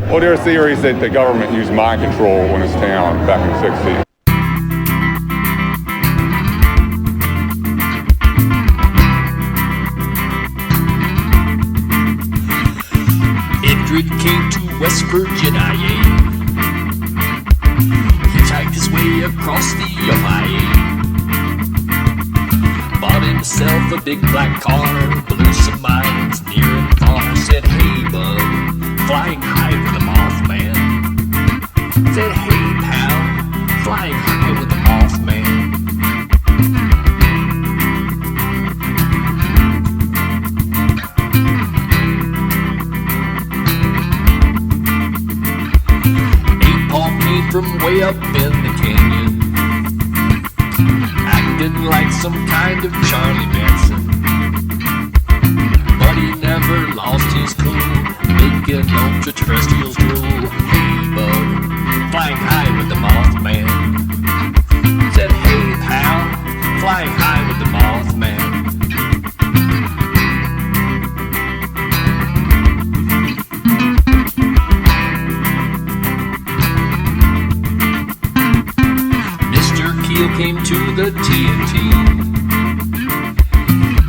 Well, there are theories that the government used mind control on this town back in the 60s. Indrid came to West Virginia. He hitchhiked his way across the Ohio. Bought himself a big black car, blew some minds near and far. Said, hey bud, flying high with the Mothman. Said, hey pal, flying high with the Mothman. From way up in the canyon, acting like some kind of Charlie Manson, but he never lost his cool, making ultra-terrestrials drool. Hey bud, flying high with the Mothman. Said, hey pal, flying high with the Mothman. Came to the TNT,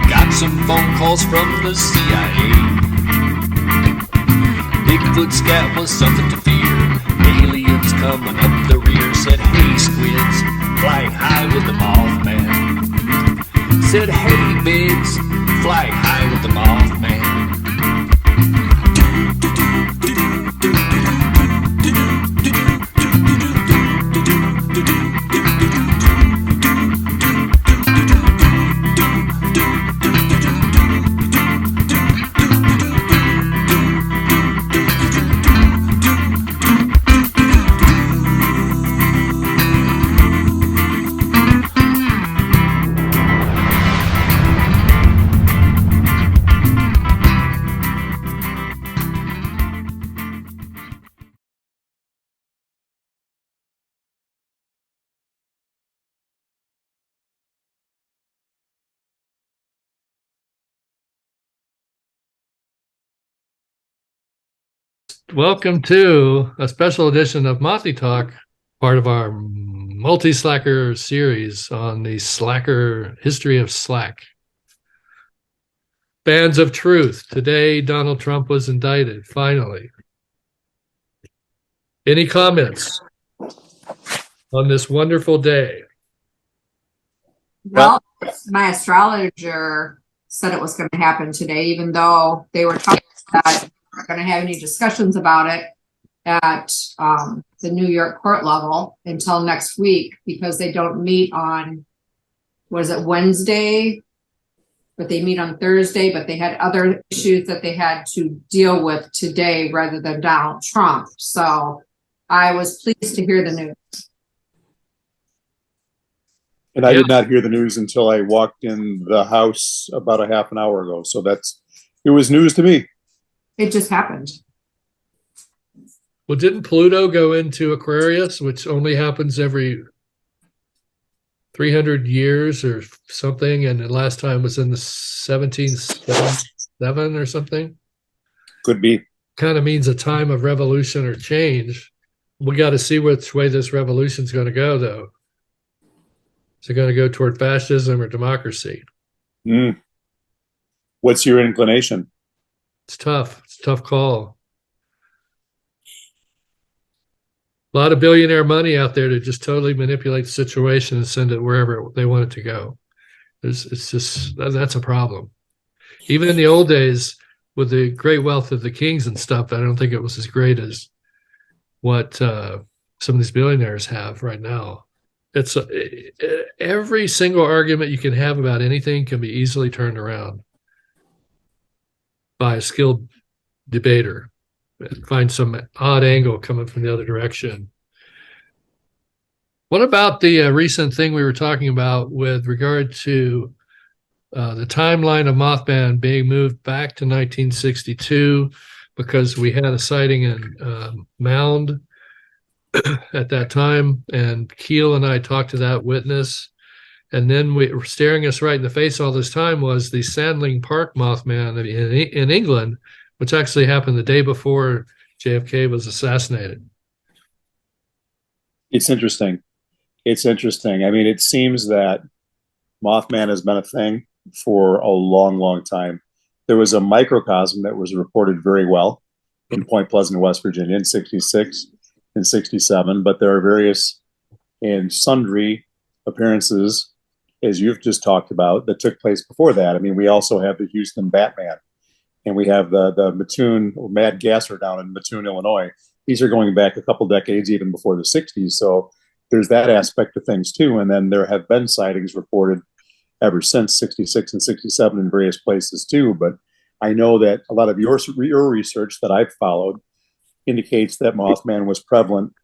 got some phone calls from the CIA. Bigfoot scat was something to fear, aliens coming up the rear. Said, hey squids, flying high with the Mothman. Said, hey Biggs, flying high with the Mothman. Welcome to a special edition of Mothy Talk, part of our multi-slacker series on the slacker history of Slack. Bands of Truth. Today, Donald Trump was indicted, finally. Any comments on this wonderful day? Well, my astrologer said it was going to happen today, even though they were talking that we're going to have any discussions about it at the New York court level until next week, because they don't meet on, Wednesday, but they meet on Thursday, but they had other issues that they had to deal with today rather than Donald Trump. So I was pleased to hear the news. And I did not hear the news until I walked in the house about a half an hour ago. So it was news to me. It just happened. Well, didn't Pluto go into Aquarius, which only happens every 300 years or something, and the last time was in the 1777 or something? Could be. Kind of means a time of revolution or change. We got to see which way this revolution is going to go, though. Is it going to go toward fascism or democracy? What's your inclination? It's tough. It's a tough call. A lot of billionaire money out there to just totally manipulate the situation and send it wherever they want it to go. It's just, that's a problem. Even in the old days, with the great wealth of the kings and stuff, I don't think it was as great as what some of these billionaires have right now. It's every single argument you can have about anything can be easily turned around by a skilled debater. Find some odd angle coming from the other direction. What about the recent thing we were talking about with regard to the timeline of Mothman being moved back to 1962 because we had a sighting in Mound at that time, and Keel and I talked to that witness. And then we were staring us right in the face all this time was the Sandling Park Mothman in England, which actually happened the day before JFK was assassinated. It's interesting. It's interesting. I mean, it seems that Mothman has been a thing for a long, long time. There was a microcosm that was reported very well in Point Pleasant, West Virginia in 66 and 67, but there are various and sundry appearances, as you've just talked about, that took place before that. I mean, we also have the Houston Batman, and we have the Mattoon or Mad Gasser down in Mattoon, Illinois. These are going back a couple decades, even before the 60s. So there's that aspect of things too. And then there have been sightings reported ever since 66 and 67 in various places too. But I know that a lot of your research that I've followed indicates that Mothman was prevalent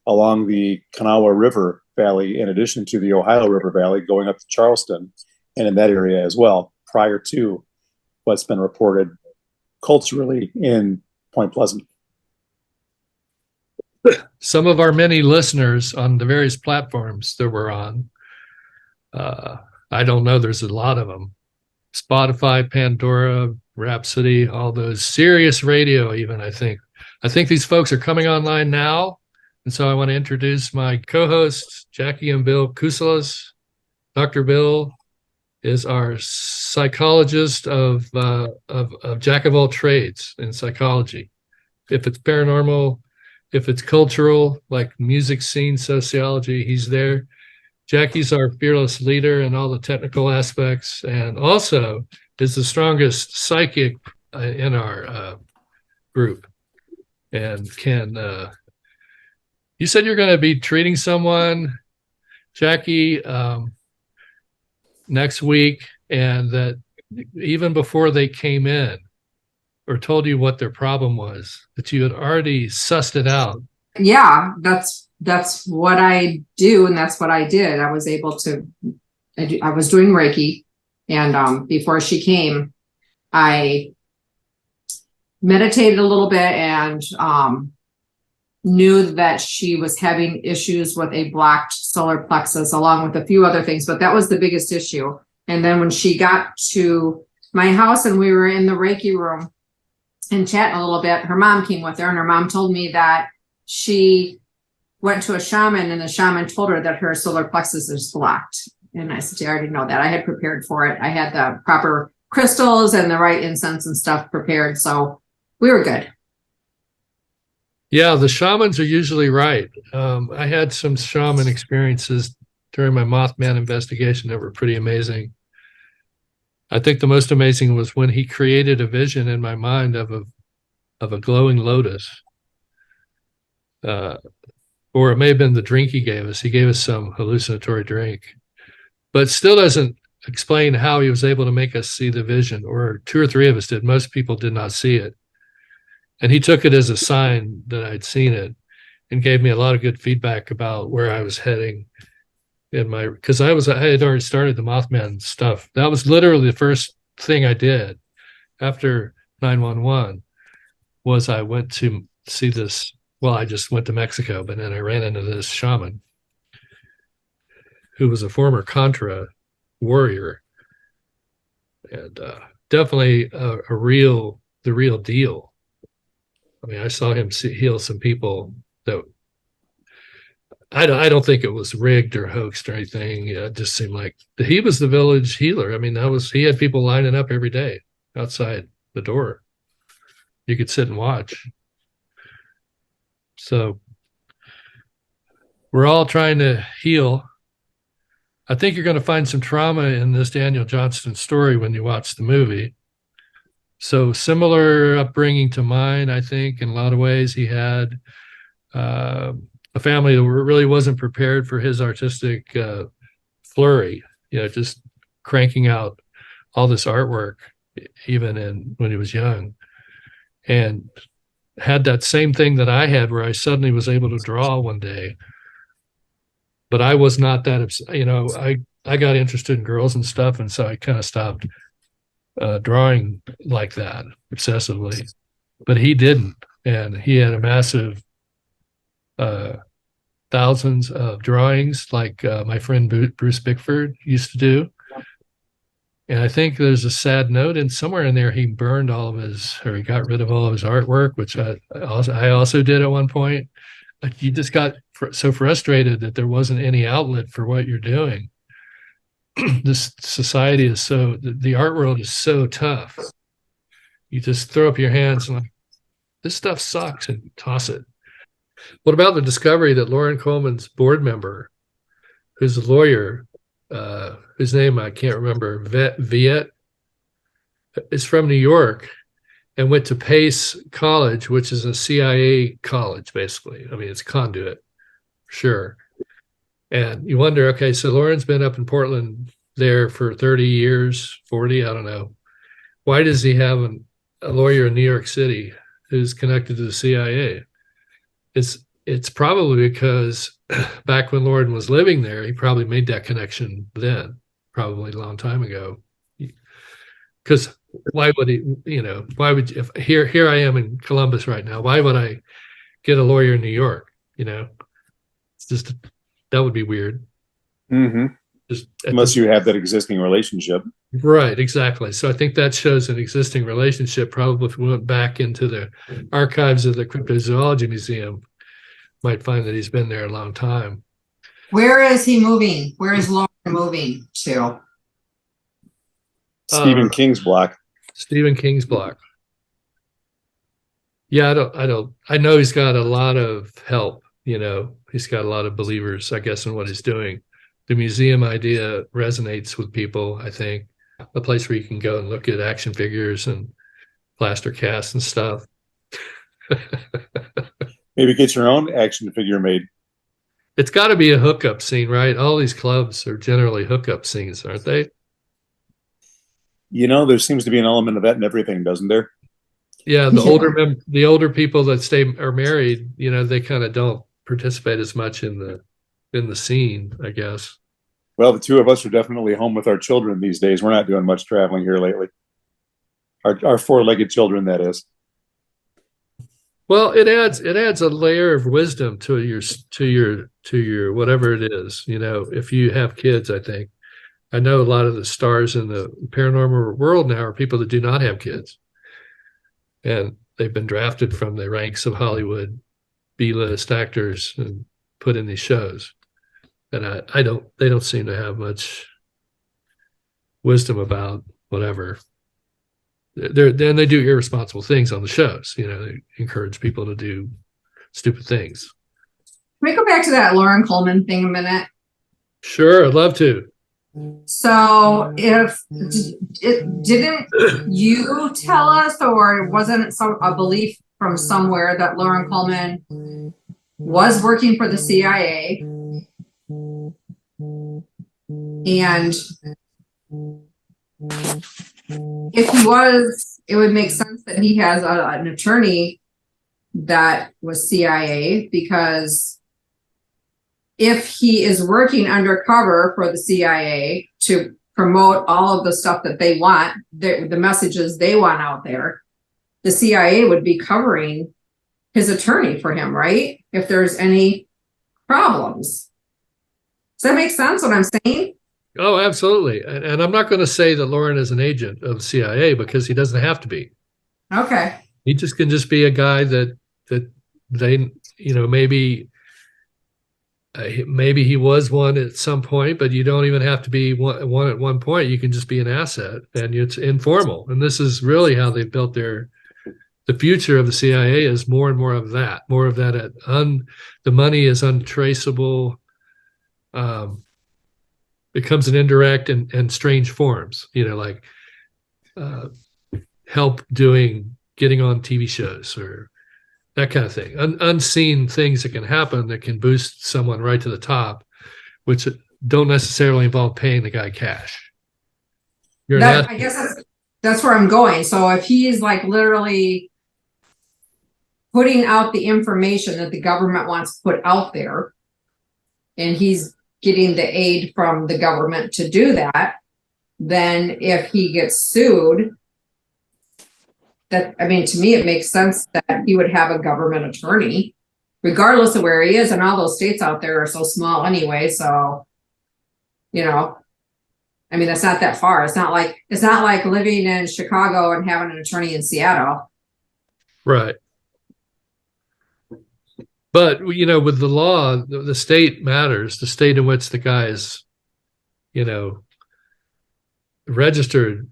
along the Kanawha River Valley, in addition to the Ohio River Valley, going up to Charleston and in that area as well, prior to what's been reported culturally in Point Pleasant. Some of our many listeners on the various platforms that we're on, I don't know, there's a lot of them. Spotify, Pandora, Rhapsody, all those, Sirius Radio even, I think. I think these folks are coming online now. And so I want to introduce my co-hosts, Jaci and Bill Kousoulas. Dr. Bill is our psychologist of jack of all trades in psychology. If it's paranormal, if it's cultural, like music scene sociology, he's there. Jaci's our fearless leader in all the technical aspects, and also is the strongest psychic in our group. And can you said you're going to be treating someone, Jaci, next week, and that even before they came in or told you what their problem was, that you had already sussed it out. Yeah, that's what I do, and that's what I did. I was able to. I was doing Reiki, and before she came, I meditated a little bit and knew that she was having issues with a blocked solar plexus, along with a few other things, but that was the biggest issue. And then when she got to my house and we were in the Reiki room and chatting a little bit, her mom came with her, and her mom told me that she went to a shaman and the shaman told her that her solar plexus is blocked. And I said, I already know that. I had prepared for it. I had the proper crystals and the right incense and stuff prepared. So we were good. Yeah, the shamans are usually right. I had some shaman experiences during my Mothman investigation that were pretty amazing. I think the most amazing was when he created a vision in my mind of a glowing lotus. Or it may have been the drink he gave us. He gave us some hallucinatory drink, but still doesn't explain how he was able to make us see the vision, or two or three of us did. Most people did not see it. And he took it as a sign that I'd seen it and gave me a lot of good feedback about where I was heading in my, because I had already started the Mothman stuff. That was literally the first thing I did after 911 was I went to see this. Well, I just went to Mexico, but then I ran into this shaman who was a former Contra warrior, and definitely the real deal. I mean, I saw him heal some people that I don't think it was rigged or hoaxed or anything. It just seemed like he was the village healer. I mean, he had people lining up every day outside the door. You could sit and watch. So we're all trying to heal. I think you're going to find some trauma in this Daniel Johnston story when you watch the movie. So similar upbringing to mine, I think, in a lot of ways. He had a family that really wasn't prepared for his artistic flurry, just cranking out all this artwork, even when he was young. And had that same thing that I had, where I suddenly was able to draw one day. But I was not that, I got interested in girls and stuff, and so I kind of stopped drawing like that obsessively. But he didn't, and he had a massive thousands of drawings, like my friend Bruce Bickford used to do. And I think there's a sad note in somewhere in there. He burned all of his, or he got rid of all of his artwork, which I also did at one point. Like you just got so frustrated that there wasn't any outlet for what you're doing. This society is the art world is so tough. You just throw up your hands and like, this stuff sucks, and toss it. What about the discovery that Lauren Coleman's board member, who's a lawyer, whose name I can't remember, Viet, is from New York and went to Pace College, which is a CIA college, basically. I mean, it's conduit, for sure. And you wonder, okay, so Lauren's been up in Portland there for 30 years, 40, I don't know. Why does he have a lawyer in New York City who's connected to the CIA? It's probably because back when Lauren was living there, he probably made that connection then, probably a long time ago. Because why would he, why would you, if here I am in Columbus right now, why would I get a lawyer in New York? It's just, that would be weird. Mm-hmm. Unless you have that existing relationship. Right, exactly. So I think that shows an existing relationship. Probably if we went back into the archives of the Cryptozoology Museum, might find that he's been there a long time. Where is he moving? Where is Lauren moving to? Stephen King's block. Stephen King's block. Yeah, I know he's got a lot of help, he's got a lot of believers, I guess, in what he's doing. The museum idea resonates with people, I think. A place where you can go and look at action figures and plaster casts and stuff. Maybe get your own action figure made. It's got to be a hookup scene, right? All these clubs are generally hookup scenes, aren't they? There seems to be an element of that in everything, doesn't there? Yeah, the older people that are married, they kind of don't participate as much in the scene, I guess. Well, the two of us are definitely home with our children these days. We're not doing much traveling here lately. Our four-legged children, that is. Well, it adds a layer of wisdom to your whatever it is. If you have kids, I think. I know a lot of the stars in the paranormal world now are people that do not have kids, and they've been drafted from the ranks of Hollywood B-list actors and put in these shows. And they don't seem to have much wisdom about whatever. Then they do irresponsible things on the shows. They encourage people to do stupid things. Can we go back to that Lauren Coleman thing a minute? Sure, I'd love to. So didn't you tell us, or wasn't a belief from somewhere that Lauren Coleman was working for the CIA? And if he was, it would make sense that he has an attorney that was CIA, because if he is working undercover for the CIA to promote all of the stuff that they want, the messages they want out there, the CIA would be covering his attorney for him, right? If there's any problems. Does that make sense what I'm saying? Oh, absolutely. And I'm not going to say that Lauren is an agent of the CIA, because he doesn't have to be. Okay. He can just be a guy that they, maybe he was one at some point, but you don't even have to be one at one point. You can just be an asset, and it's informal. And this is really how they've built the future of the CIA is more and more of that. The money is untraceable. Becomes an indirect and strange forms, like help getting on TV shows or that kind of thing. Unseen things that can happen that can boost someone right to the top, which don't necessarily involve paying the guy cash. I guess that's where I'm going. So if he's like literally putting out the information that the government wants to put out there, and he's getting the aid from the government to do that, then if he gets sued, to me, it makes sense that he would have a government attorney, regardless of where he is. And all those states out there are so small anyway. So, I mean, that's not that far. It's not like living in Chicago and having an attorney in Seattle. Right. But, you know, with the law, the state matters, the state in which the guy is, you know, registered,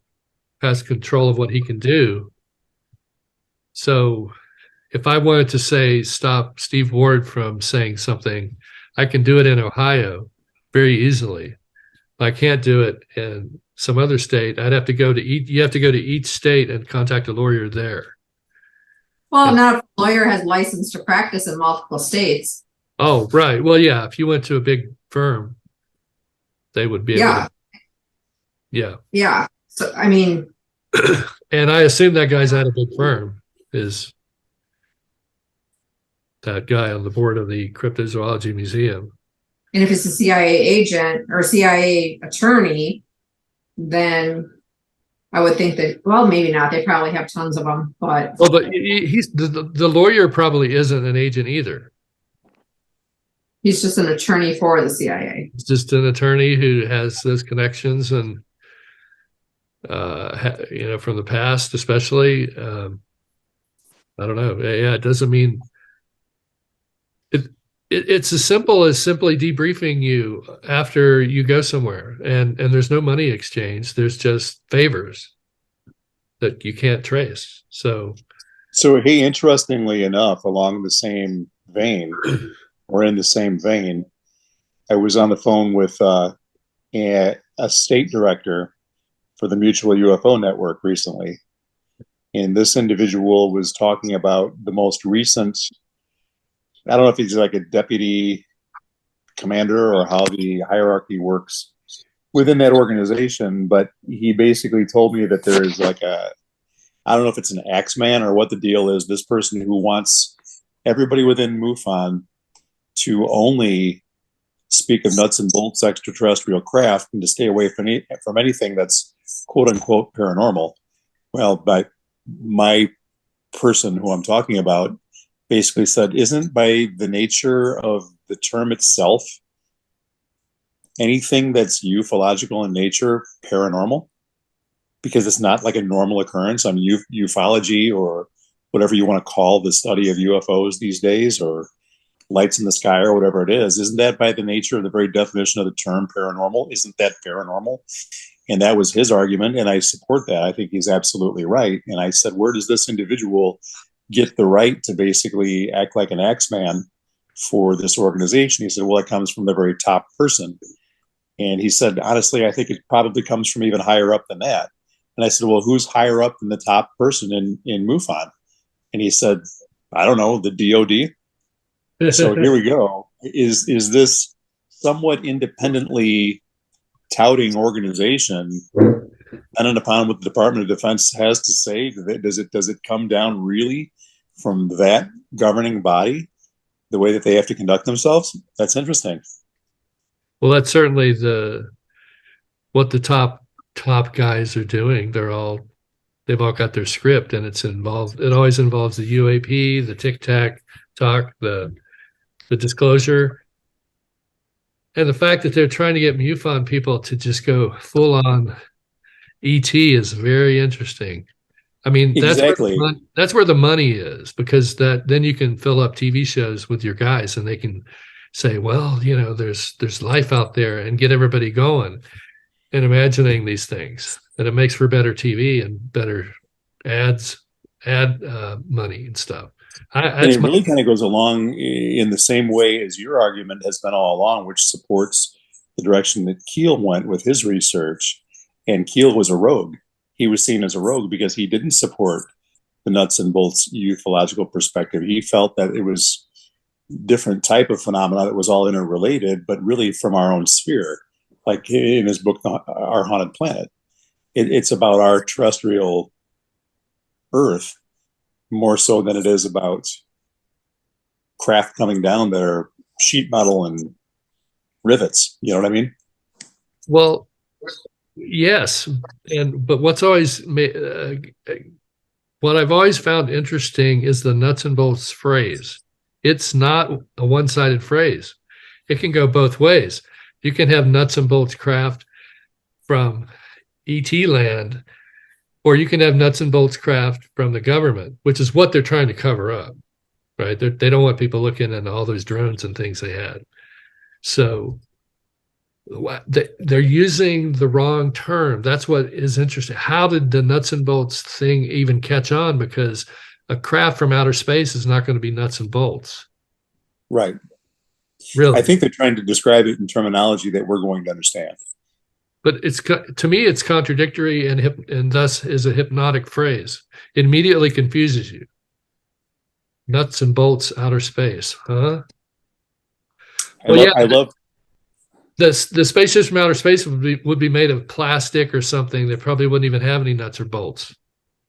has control of what he can do. So if I wanted to say, stop Steve Ward from saying something, I can do it in Ohio very easily. I can't do it in some other state. I'd have to go to you have to go to each state and contact a lawyer there. Well, not if a lawyer has license to practice in multiple states. Oh, right. Well, yeah, if you went to a big firm, they would be able to. Yeah. Yeah. So, I mean. And I assume that guy's at a big firm, is that guy on the board of the Cryptozoology Museum. And if it's a CIA agent or CIA attorney, then I would think that, well, maybe not. They probably have tons of them, but. Well, but he's the lawyer probably isn't an agent either. He's just an attorney for the CIA. He's just an attorney who has those connections and, you know, from the past, especially. I don't know. Yeah, it doesn't mean it's as simple as simply debriefing you after you go somewhere, and there's no money exchange. There's just favors that you can't trace. So hey, interestingly enough, along the same vein, or in the same vein, I was on the phone with a state director for the Mutual UFO Network recently. And this individual was talking about the most recent, I don't know if he's like a deputy commander or how the hierarchy works within that organization, but he basically told me that there is like I don't know if it's an Axeman or what the deal is, this person who wants everybody within MUFON to only speak of nuts and bolts extraterrestrial craft and to stay away from anything that's quote unquote paranormal. Well, but my person who I'm talking about basically said, isn't by the nature of the term itself anything that's ufological in nature paranormal? Because it's not like a normal occurrence on ufology or whatever you want to call the study of UFOs these days, or lights in the sky or whatever it is. Isn't that by the nature of the very definition of the term paranormal? Isn't that paranormal? And that was his argument, and I support that. I think he's absolutely right. And I said, where does this individual get the right to basically act like an Axeman for this organization? He said, well, it comes from the very top person. And he said, honestly, I think it probably comes from even higher up than that. And I said, well, who's higher up than the top person in MUFON? And he said, I don't know, the DOD. So here we go. Is this somewhat independently touting organization, dependent upon what the Department of Defense has to say? Does it come down really from that governing body, the way that they have to conduct themselves? That's interesting. Well, that's certainly what the top guys are doing. They've all got their script, and it always involves the UAP, the tic-tac talk, the disclosure. And the fact that they're trying to get MUFON people to just go full on ET is very interesting. I mean, exactly. That's where the money is, because then you can fill up TV shows with your guys, and they can say, well, you know, there's life out there, and get everybody going and imagining these things. And it makes for better TV and better ad money and stuff. And it really kind of goes along in the same way as your argument has been all along, which supports the direction that Keel went with his research. And Keel was a rogue. He was seen as a rogue because he didn't support the nuts and bolts ufological perspective. He felt that it was different type of phenomena that was all interrelated, but really from our own sphere. Like in his book, Our Haunted Planet, it's about our terrestrial Earth more so than it is about craft coming down that are sheet metal and rivets. You know what I mean? Well, yes, but what I've always found interesting is the nuts and bolts phrase. It's not a one-sided phrase. It can go both ways. You can have nuts and bolts craft from ET land, or you can have nuts and bolts craft from the government, which is what they're trying to cover up, right? They don't want people looking at all those drones and things they had. So they're using the wrong term. That's what is interesting. How did the nuts and bolts thing even catch on? Because a craft from outer space is not going to be nuts and bolts. Right. Really. I think they're trying to describe it in terminology that we're going to understand. But it's, to me, it's contradictory and thus is a hypnotic phrase. It immediately confuses you. Nuts and bolts, outer space, huh? I love the spaceships from outer space would be made of plastic or something that probably wouldn't even have any nuts or bolts.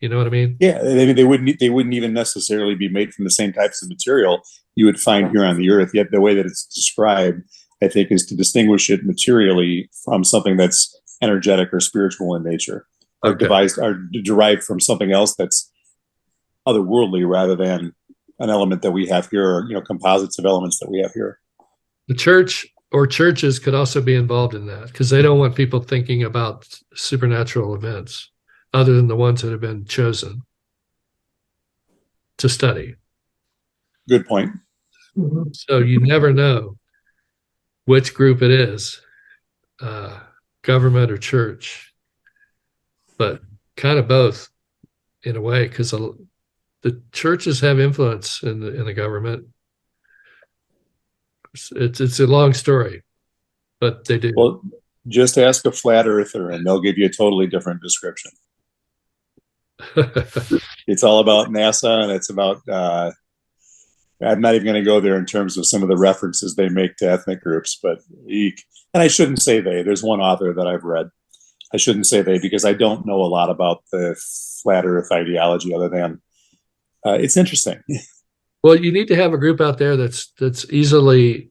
You know what I mean? Yeah, they wouldn't even necessarily be made from the same types of material you would find here on the Earth. Yet the way that it's described, I think, is to distinguish it materially from something that's energetic or spiritual in nature, or derived from something else that's otherworldly rather than an element that we have here, or composites of elements that we have here. The church or churches could also be involved in that because they don't want people thinking about supernatural events other than the ones that have been chosen to study. Good point. So you never know which group it is, government or church, but kind of both in a way, because the churches have influence in the government. It's a long story, but they do. Well, just ask a flat earther and they'll give you a totally different description. It's all about NASA, and it's about I'm not even going to go there in terms of some of the references they make to ethnic groups, but and I shouldn't say they. There's one author that I've read. I shouldn't say they because I don't know a lot about the flat earth ideology other than it's interesting. Well, you need to have a group out there that's easily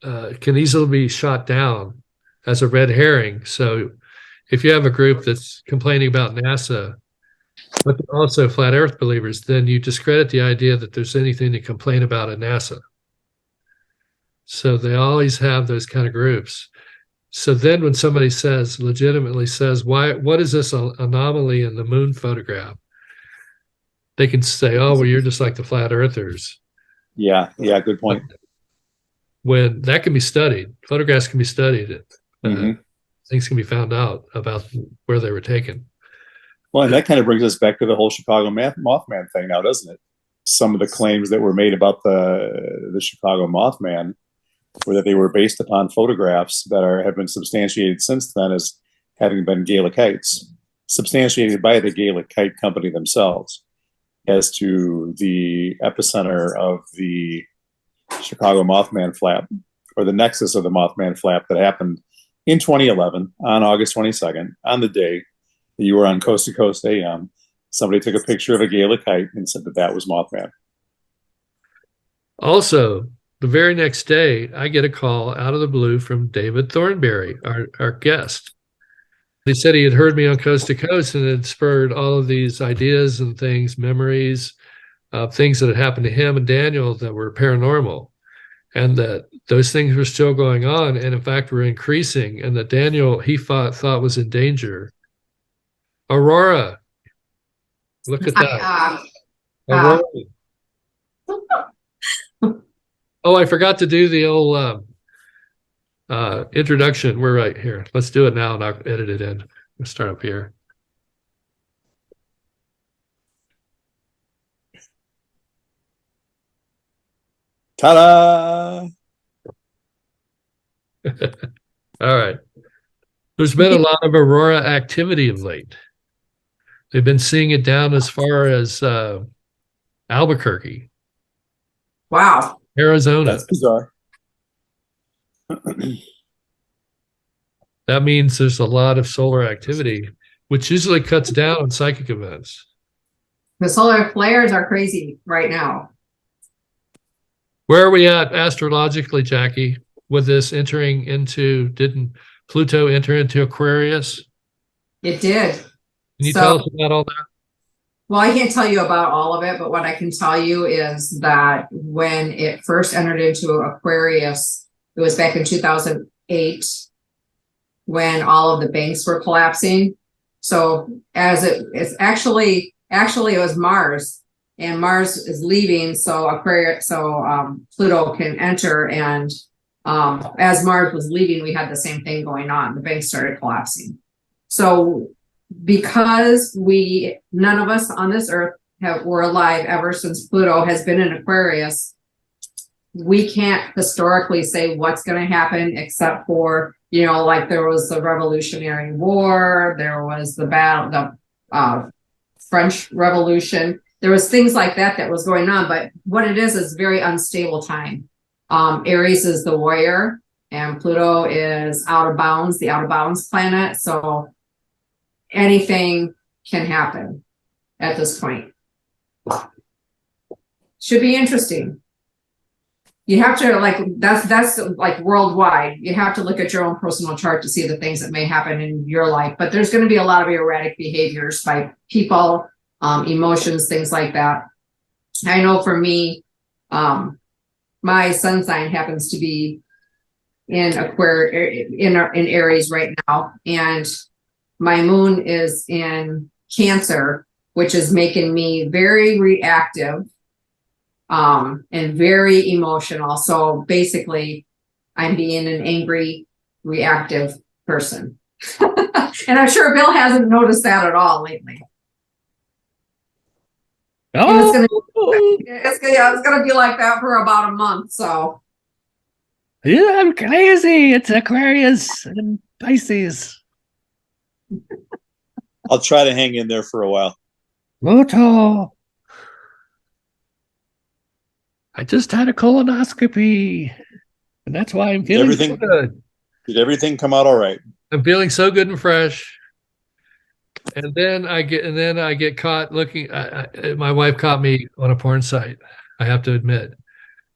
can easily be shot down as a red herring. So if you have a group that's complaining about NASA, but they're also flat earth believers, then you discredit the idea that there's anything to complain about at NASA. So they always have those kind of groups. So then when somebody legitimately says, what is this anomaly in the moon photograph? They can say, oh, well, you're just like the flat earthers. Yeah, good point. When that can be studied, photographs can be studied. Things can be found out about where they were taken. Well, and that kind of brings us back to the whole Chicago Mothman thing now, doesn't it? Some of the claims that were made about the Chicago Mothman were that they were based upon photographs that have been substantiated since then as having been Galicites, substantiated by the Galicite company themselves as to the epicenter of the Chicago Mothman flap, or the nexus of the Mothman flap that happened in 2011 on August 22nd, on the day that you were on Coast to Coast AM. Somebody took a picture of a Galicite and said that was Mothman. Also, the very next day, I get a call out of the blue from David Thornberry, our guest. He said he had heard me on Coast to Coast and had spurred all of these ideas and things, memories of things that had happened to him and Daniel that were paranormal, and that those things were still going on and, in fact, were increasing, and that Daniel, he thought was in danger. Aurora, look at that. Aurora. Oh, I forgot to do the old introduction. We're right here. Let's do it now, and I'll edit it in. We'll start up here. Ta-da! All right. There's been a lot of Aurora activity of late. They've been seeing it down as far as Albuquerque. Wow. Arizona. That's bizarre. That means there's a lot of solar activity, which usually cuts down on psychic events. The solar flares are crazy right now. Where are we at astrologically, Jackie, with this entering into, didn't Pluto enter into Aquarius? It did. Can you tell us about all that? Well, I can't tell you about all of it, but what I can tell you is that when it first entered into Aquarius, it was back in 2008. when all of the banks were collapsing. So it's actually it was Mars, and Mars is leaving, so Pluto can enter, and as Mars was leaving, we had the same thing going on. The banks started collapsing. So because none of us on this earth were alive ever since Pluto has been in Aquarius, we can't historically say what's going to happen, except for, like there was the Revolutionary War, there was the French Revolution. There was things like that was going on, but what it is very unstable time. Aries is the warrior, and Pluto is out of bounds, the out of bounds planet. So anything can happen at this point. Should be interesting. You have to that's like worldwide. You have to look at your own personal chart to see the things that may happen in your life. But there's going to be a lot of erratic behaviors by people, emotions, things like that. I know for me, my sun sign happens to be in Aries right now, and my moon is in Cancer, which is making me very reactive. And very emotional. So basically, I'm being an angry, reactive person. And I'm sure Bill hasn't noticed that at all lately. Oh, It's gonna be like that for about a month. So yeah, I'm crazy. It's Aquarius and Pisces. I'll try to hang in there for a while. Moto. I just had a colonoscopy, and that's why I'm feeling so good. Did everything come out all right? I'm feeling so good and fresh. And then I get caught looking. My wife caught me on a porn site, I have to admit.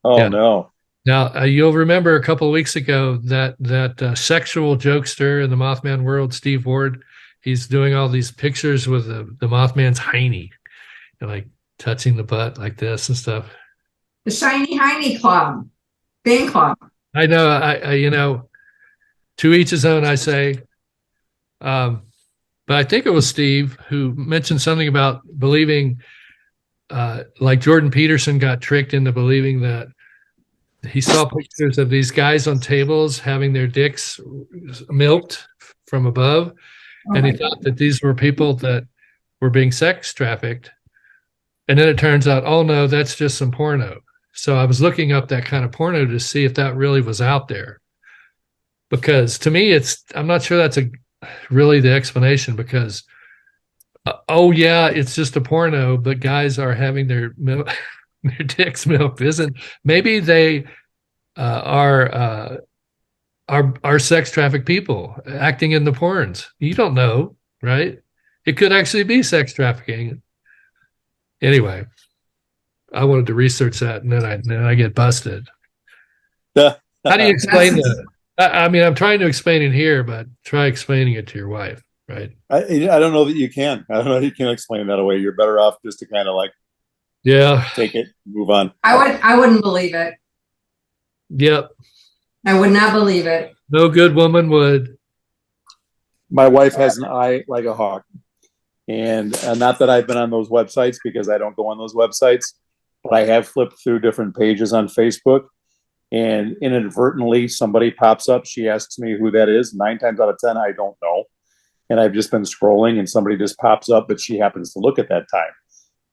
Oh, yeah. No. Now, you'll remember a couple of weeks ago that sexual jokester in the Mothman world, Steve Ward, he's doing all these pictures with the Mothman's hiney, and like touching the butt like this and stuff. the Shiny Hiney Club, fan club. I know, I to each his own, I say. But I think it was Steve who mentioned something about believing, like Jordan Peterson got tricked into believing that he saw pictures of these guys on tables having their dicks milked from above. And he thought that these were people that were being sex trafficked. And then it turns out, oh no, that's just some porno. So I was looking up that kind of porno to see if that really was out there. Because to me, I'm not sure that's really the explanation, because, oh yeah, it's just a porno, but guys are having their dicks milked. Maybe they are sex trafficked people acting in the porns. You don't know, right? It could actually be sex trafficking. Anyway, I wanted to research that, and then I get busted. How do you explain that? I mean, I'm trying to explain it here, but try explaining it to your wife, right? I don't know that you can. I don't know that you can explain that away. You're better off just to kind of like, yeah, take it, move on. I wouldn't believe it. Yep. I would not believe it. No good woman would. My wife has an eye like a hawk. And not that I've been on those websites, because I don't go on those websites, but I have flipped through different pages on Facebook, and inadvertently somebody pops up. She asks me who that is. 9 times out of 10, I don't know. And I've just been scrolling and somebody just pops up, but she happens to look at that time.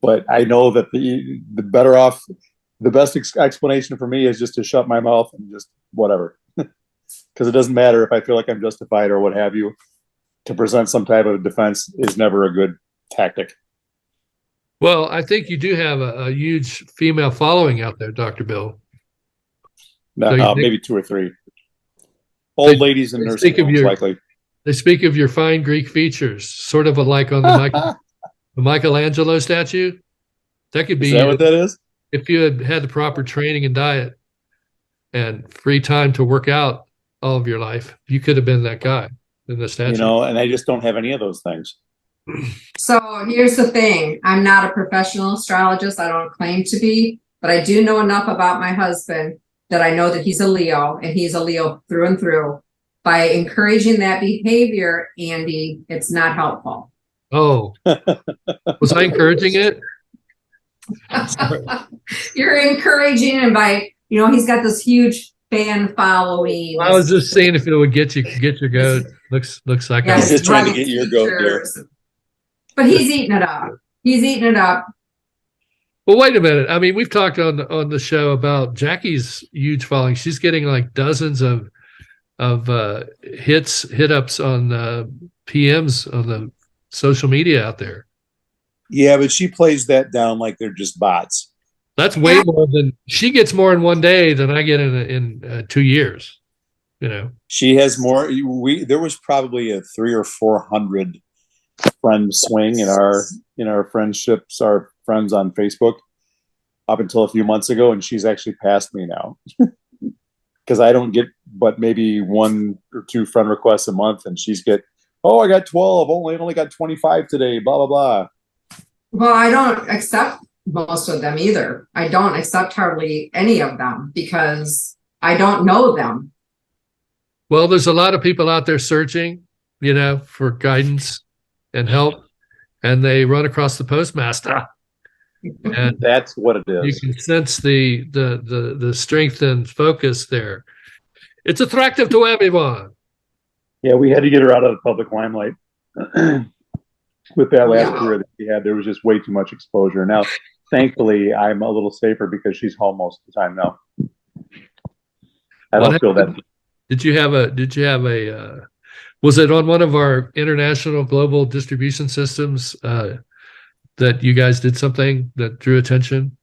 But I know that the best explanation for me is just to shut my mouth and just whatever. Because it doesn't matter if I feel like I'm justified or what have you. To present some type of defense is never a good tactic. Well, I think you do have a huge female following out there, Dr. Bill. No, So maybe 2 or 3. Old ladies in nursing homes, likely. They speak of your fine Greek features, sort of like on the Michelangelo statue. That could be. Is that what that is? If you had the proper training and diet and free time to work out all of your life, you could have been that guy in the statue. And I just don't have any of those things. So here's the thing. I'm not a professional astrologist. I don't claim to be, but I do know enough about my husband that I know that he's a Leo, and he's a Leo through and through. by encouraging that behavior, Andy, it's not helpful. Oh, was I encouraging it? You're encouraging him by, he's got this huge fan following. I was just seeing if it would get your goat. Looks like Yeah, I was just trying to get your goat there. teachers. But he's eating it up. He's eating it up. Well, wait a minute. I mean, we've talked on the show about Jackie's huge following. She's getting like dozens of hit ups on PMs on the social media out there. Yeah, but she plays that down like they're just bots. That's way more than she gets more in one day than I get in 2 years. She has more. There was probably a 300 or 400 friend swing in our friendships, our friends on Facebook, up until a few months ago, and she's actually passed me now because I don't get but maybe 1 or 2 friend requests a month, and she's I got 12, only got 25 today, blah blah blah. Well, I don't accept most of them either. I don't accept hardly any of them because I don't know them. Well, there's a lot of people out there searching, for guidance and help, and they run across the postmaster. And that's what it is. You can sense the strength and focus there. It's attractive to everyone. Yeah, we had to get her out of the public limelight. With that last career that she had, there was just way too much exposure. Now, thankfully, I'm a little safer because she's home most of the time now. I don't feel that. Did you have a was it on one of our international global distribution systems that you guys did something that drew attention?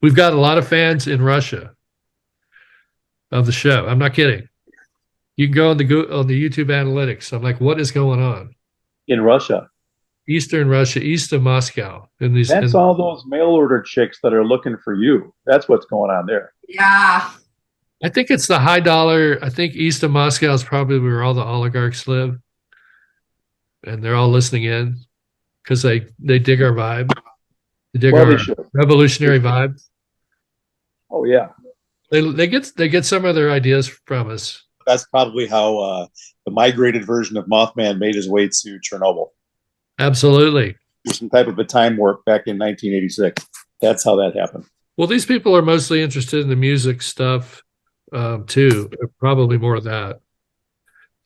We've got a lot of fans in Russia of the show. I'm not kidding. You can go on the YouTube analytics. I'm like, what is going on in Russia? Eastern Russia, east of Moscow. That's all those mail order chicks that are looking for you. That's what's going on there. Yeah. I think it's the high dollar. I think east of Moscow is probably where all the oligarchs live. And they're all listening in because they dig our vibe. They dig our revolutionary vibe. Oh, yeah. They get some of their ideas from us. That's probably how the migrated version of Mothman made his way to Chernobyl. Absolutely. Some type of a time warp back in 1986. That's how that happened. Well, these people are mostly interested in the music stuff too. Probably more of that.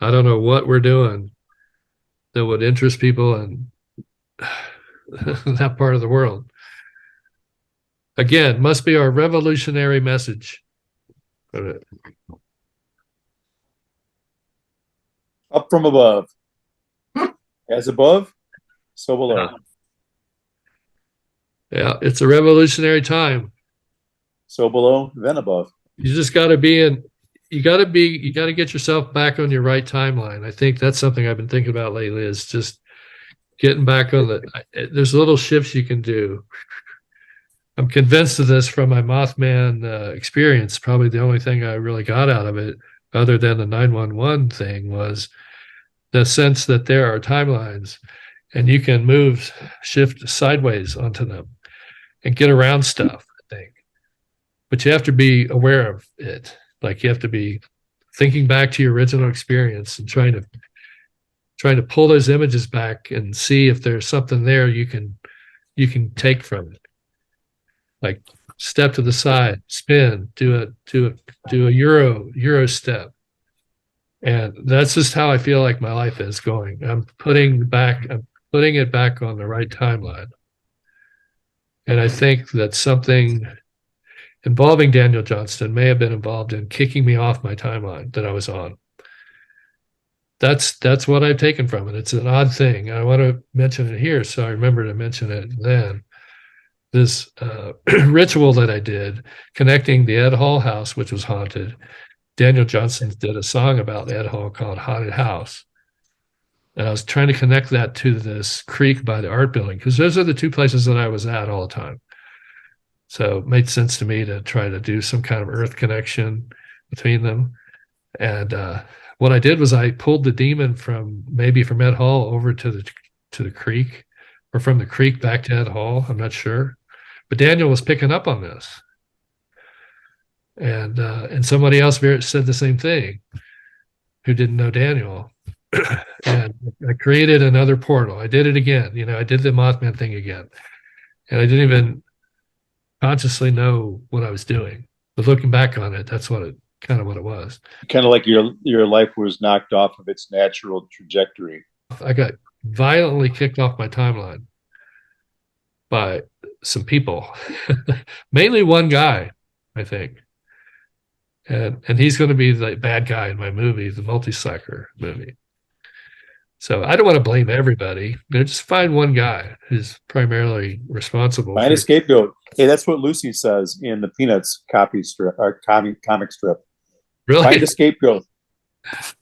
I don't know what we're doing that would interest people in that part of the world. Again, must be our revolutionary message. Up from above. As above, so below. Yeah, it's a revolutionary time. So below, then above. You just got to you got to get yourself back on your right timeline. I think that's something I've been thinking about lately is just getting back on there's little shifts you can do. I'm convinced of this from my Mothman experience. Probably the only thing I really got out of it, other than the 911 thing, was the sense that there are timelines and you can shift sideways onto them and get around stuff, I think. But you have to be aware of it. Like you have to be thinking back to your original experience and trying to pull those images back and see if there's something there you can take from it. Like step to the side, spin, do a Euro step. And that's just how I feel like my life is going. I'm putting it back on the right timeline. And I think that something involving Daniel Johnston may have been involved in kicking me off my timeline that I was on. That's what I've taken from it. It's an odd thing. I want to mention it here, so I remember to mention it then. This ritual that I did, connecting the Ed Hall house, which was haunted. Daniel Johnston did a song about Ed Hall called Haunted House. And I was trying to connect that to this creek by the art building, because those are the two places that I was at all the time. So it made sense to me to try to do some kind of earth connection between them. And what I did was I pulled the demon from Ed Hall over to the creek, or from the creek back to Ed Hall. I'm not sure. But Daniel was picking up on this. And somebody else said the same thing. who didn't know Daniel. And I created another portal. I did it again. I did the Mothman thing again. And I didn't even consciously know what I was doing. But looking back on it, that's what it was. Kind of like your life was knocked off of its natural trajectory. I got violently kicked off my timeline by some people, mainly one guy, I think. And he's going to be the bad guy in my movie, the multi-slacker movie. So I don't want to blame everybody. Just find one guy who's primarily responsible. Find a scapegoat. Hey, that's what Lucy says in the Peanuts comic strip. Really? Find a scapegoat.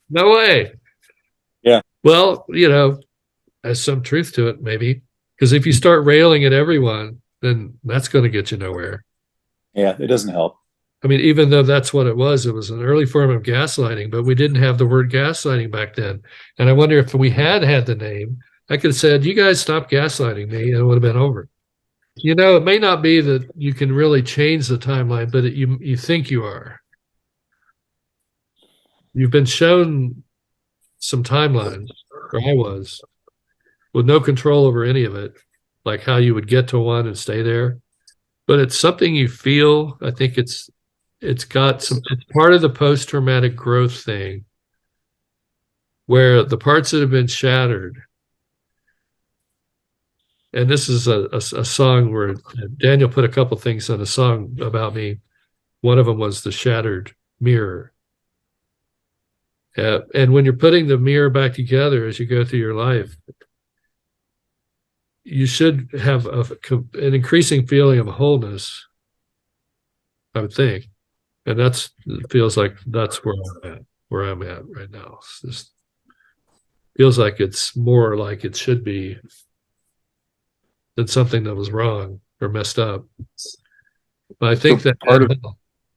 No way. Yeah. Well, there's some truth to it, maybe. Because if you start railing at everyone, then that's going to get you nowhere. Yeah, it doesn't help. I mean, even though that's what it was an early form of gaslighting, but we didn't have the word gaslighting back then. And I wonder if we had the name, I could have said, you guys stop gaslighting me, and it would have been over. It may not be that you can really change the timeline, but you think you are. You've been shown some timelines, or I was, with no control over any of it, like how you would get to one and stay there. But it's something you feel. I think it's part of the post-traumatic growth thing, where the parts that have been shattered. And this is a song where Daniel put a couple things on a song about me. One of them was the shattered mirror. And when you're putting the mirror back together as you go through your life, you should have an increasing feeling of wholeness, I would think. And it feels like that's where I'm at right now. It's just feels like it's more like it should be than something that was wrong or messed up. But I think that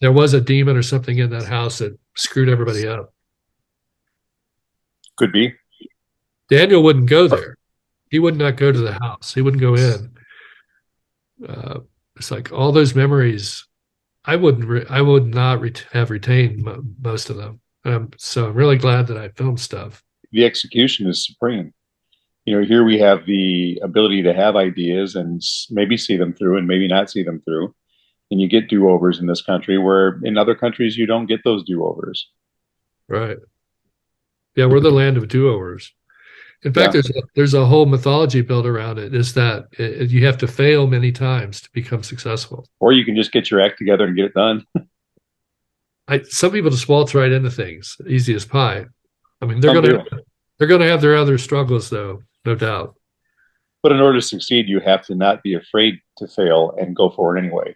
there was a demon or something in that house that screwed everybody up. Could be. Daniel wouldn't go there. He would not go to the house. He wouldn't go in. It's like all those memories. I would not have retained most of them. So I'm really glad that I filmed stuff. The execution is supreme. Here we have the ability to have ideas and maybe see them through and maybe not see them through. And you get do-overs in this country, where in other countries you don't get those do-overs. Right. Yeah, we're the land of do-overs. In fact, there's a whole mythology built around it, is that you have to fail many times to become successful. Or you can just get your act together and get it done. Some people just waltz right into things, easy as pie. I mean, they're going to have their other struggles, though, no doubt. But in order to succeed, you have to not be afraid to fail and go for it anyway.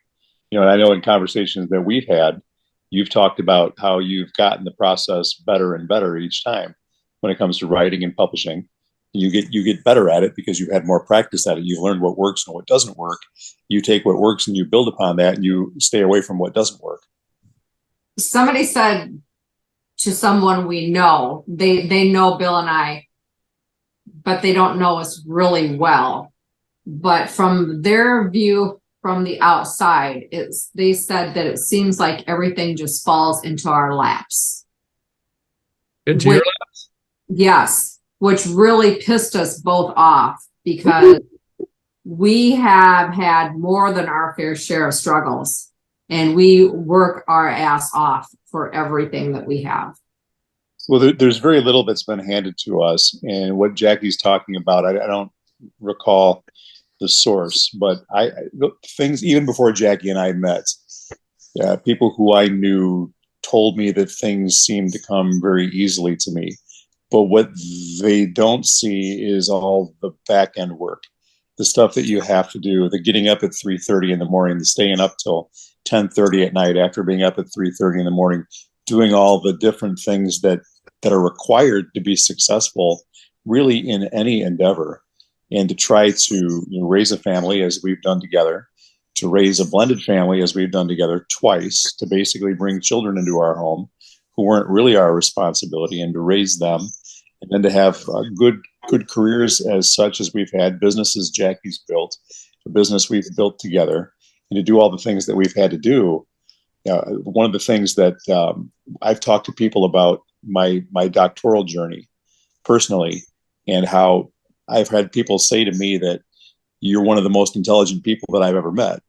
And I know in conversations that we've had, you've talked about how you've gotten the process better and better each time when it comes to writing and publishing. You get better at it because you've had more practice at it. You've learned what works and what doesn't work. You take what works and you build upon that, and you stay away from what doesn't work. Somebody said to someone we know, they know Bill and I, but they don't know us really well. But from their view from the outside, they said that it seems like everything just falls into our laps. Into your laps? Yes, which really pissed us both off, because we have had more than our fair share of struggles, and we work our ass off for everything that we have. Well, there's very little that's been handed to us. And what Jaci's talking about, I don't recall the source, but things even before Jaci and I met, people who I knew told me that things seemed to come very easily to me. But what they don't see is all the back end work, the stuff that you have to do, the getting up at 3:30 in the morning, the staying up till 10:30 at night after being up at 3:30 in the morning, doing all the different things that are required to be successful really in any endeavor, and to try to raise a family as we've done together, to raise a blended family as we've done together twice, to basically bring children into our home who weren't really our responsibility, and to raise them, and then to have good careers as such as we've had, businesses Jaci's built, a business we've built together, and to do all the things that we've had to do. One of the things that I've talked to people about my doctoral journey personally, and how I've had people say to me that you're one of the most intelligent people that I've ever met.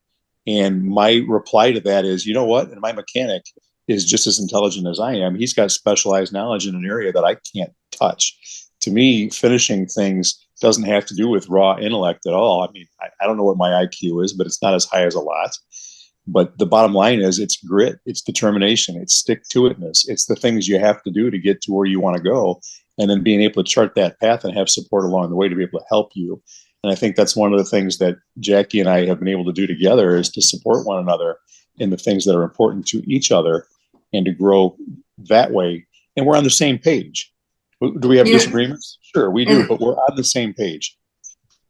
And my reply to that is, you know what? And my mechanic is just as intelligent as I am. He's got specialized knowledge in an area that I can't touch. To me, finishing things doesn't have to do with raw intellect at all. I mean, I don't know what my IQ is, but it's not as high as a lot. But the bottom line is it's grit, it's determination, it's stick-to-itness. It's the things you have to do to get to where you want to go, and then being able to chart that path and have support along the way to be able to help you. And I think that's one of the things that Jackie and I have been able to do together, is to support one another in the things that are important to each other and to grow that way. And we're on the same page. Do we have disagreements? Sure, we do, but we're on the same page.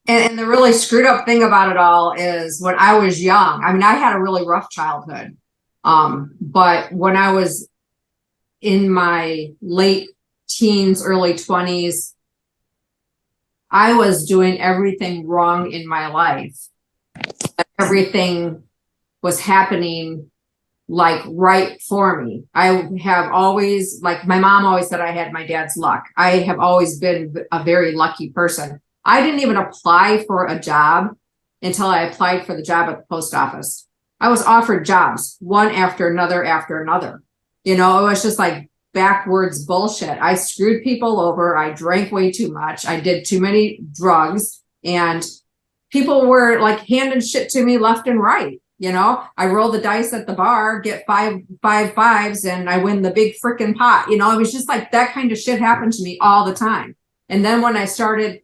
And the really screwed up thing about it all is when I was young, I mean, I had a really rough childhood. But when I was in my late teens, early 20s, I was doing everything wrong in my life. Everything was happening like right for me. I have always, like my mom always said, I had my dad's luck. I have always been a very lucky person. I didn't even apply for a job until I applied for the job at the post office. I was offered jobs, one after another after another. You know, it was just like backwards bullshit. I screwed people over. I drank way too much. I did too many drugs, and people were like handing shit to me left and right. You know, I roll the dice at the bar, get five fives, and I win the big freaking pot. You know, it was just like that kind of shit happened to me all the time. And then when I started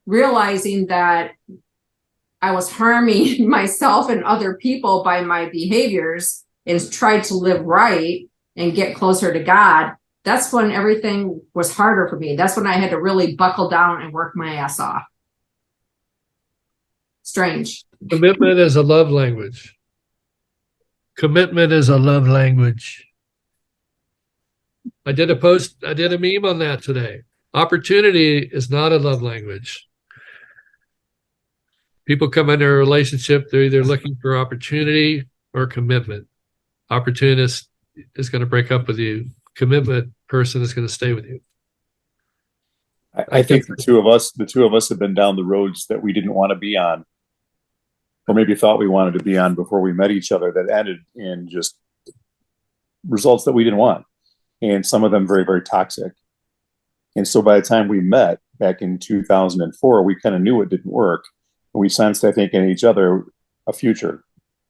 realizing that I was harming myself and other people by my behaviors and tried to live right and get closer to God, that's when everything was harder for me. That's when I had to really buckle down and work my ass off. Strange. Commitment is a love language. Commitment is a love language. I did a meme on that today. Opportunity is not a love language. People come into a relationship, they're either looking for opportunity or commitment. Opportunist is going to break up with you. Commitment person is going to stay with you. I think the two of us have been down the roads that we didn't want to be on, or maybe thought we wanted to be on before we met each other, that ended in just results that we didn't want. And some of them very, very toxic. And so by the time we met back in 2004, we kind of knew it didn't work. And we sensed, I think, in each other a future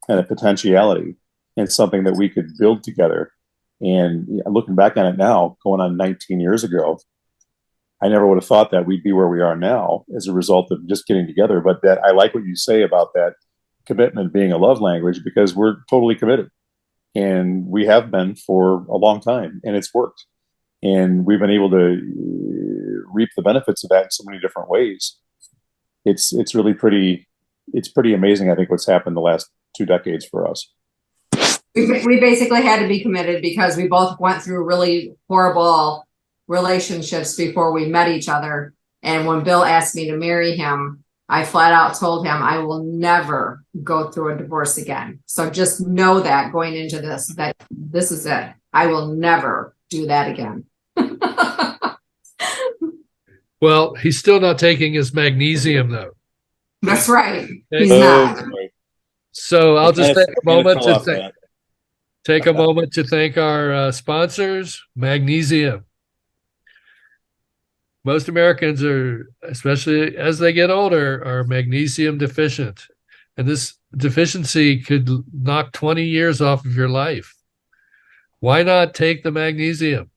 and a potentiality and something that we could build together. And looking back on it now, going on 19 years ago, I never would have thought that we'd be where we are now as a result of just getting together. But that I like what you say about that commitment being a love language, because we're totally committed. And we have been for a long time, and it's worked. And we've been able to reap the benefits of that in so many different ways. It's really pretty amazing, I think, what's happened the last 2 decades for us. We basically had to be committed because we both went through really horrible relationships before we met each other. And when Bill asked me to marry him, I flat out told him I will never go through a divorce again. So just know that going into this, that this is it. I will never do that again. Well, he's still not taking his magnesium, though. That's right. He's not. So I'll just take a moment to thank our sponsors, Magnesium. Most Americans are, especially as they get older, are magnesium deficient. And this deficiency could knock 20 years off of your life. Why not take the magnesium?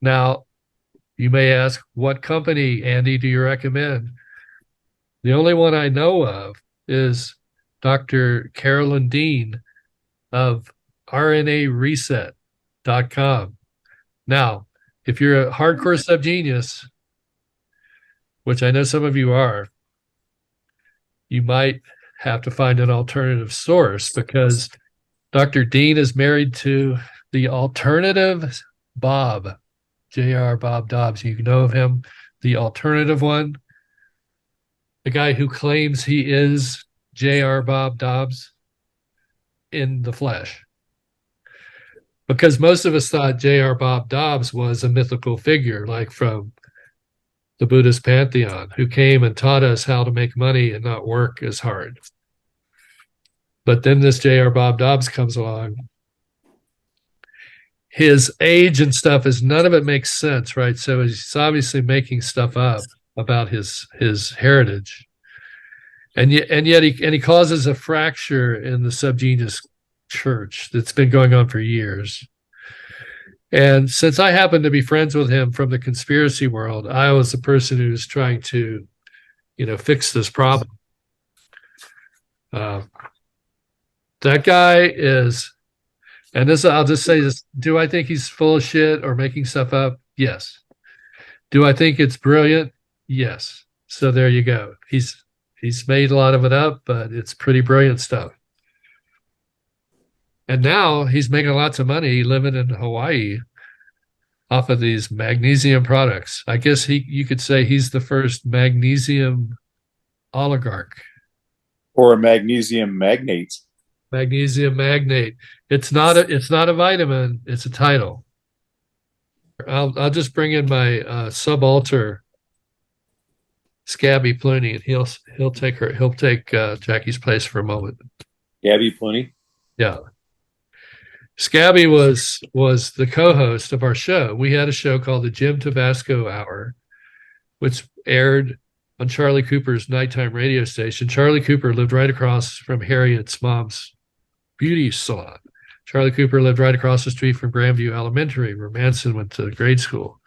Now, you may ask, what company, Andy, do you recommend? The only one I know of is Dr. Carolyn Dean of RNAreset.com. Now, if you're a hardcore subgenius, which I know some of you are, you might have to find an alternative source, because Dr. Dean is married to the alternative Bob, J.R. Bob Dobbs. You know of him, the alternative one, the guy who claims he is J.R. Bob Dobbs in the flesh. because most of us thought J.R. Bob Dobbs was a mythical figure, like from the Buddhist pantheon, who came and taught us how to make money and not work as hard. But then this J.R. Bob Dobbs comes along. His age and stuff is none of it makes sense, right? So he's obviously making stuff up about his heritage, and yet he causes a fracture in the subgenius church that's been going on for years. And since I happen to be friends with him from the conspiracy world, I was the person who's trying to, fix this problem. That guy is, and this, I'll just say this, do I think he's full of shit or making stuff up? Yes. Do I think it's brilliant? Yes. So there you go. He's made a lot of it up, but it's pretty brilliant stuff. And now he's making lots of money living in Hawaii off of these magnesium products. I guess you could say he's the first magnesium oligarch. Or a magnesium magnate. Magnesium magnate. It's not a vitamin, it's a title. I'll just bring in my subaltern Scabby Pluney, and he'll take Jackie's place for a moment. Gabby Pluney? Yeah. Scabby was the co-host of our show. We had a show called the Jim Tabasco Hour, which aired on Charlie Cooper's nighttime radio station. Charlie Cooper lived right across from Harriet's mom's beauty salon. Charlie Cooper lived right across the street from Grandview Elementary, where Manson went to grade school.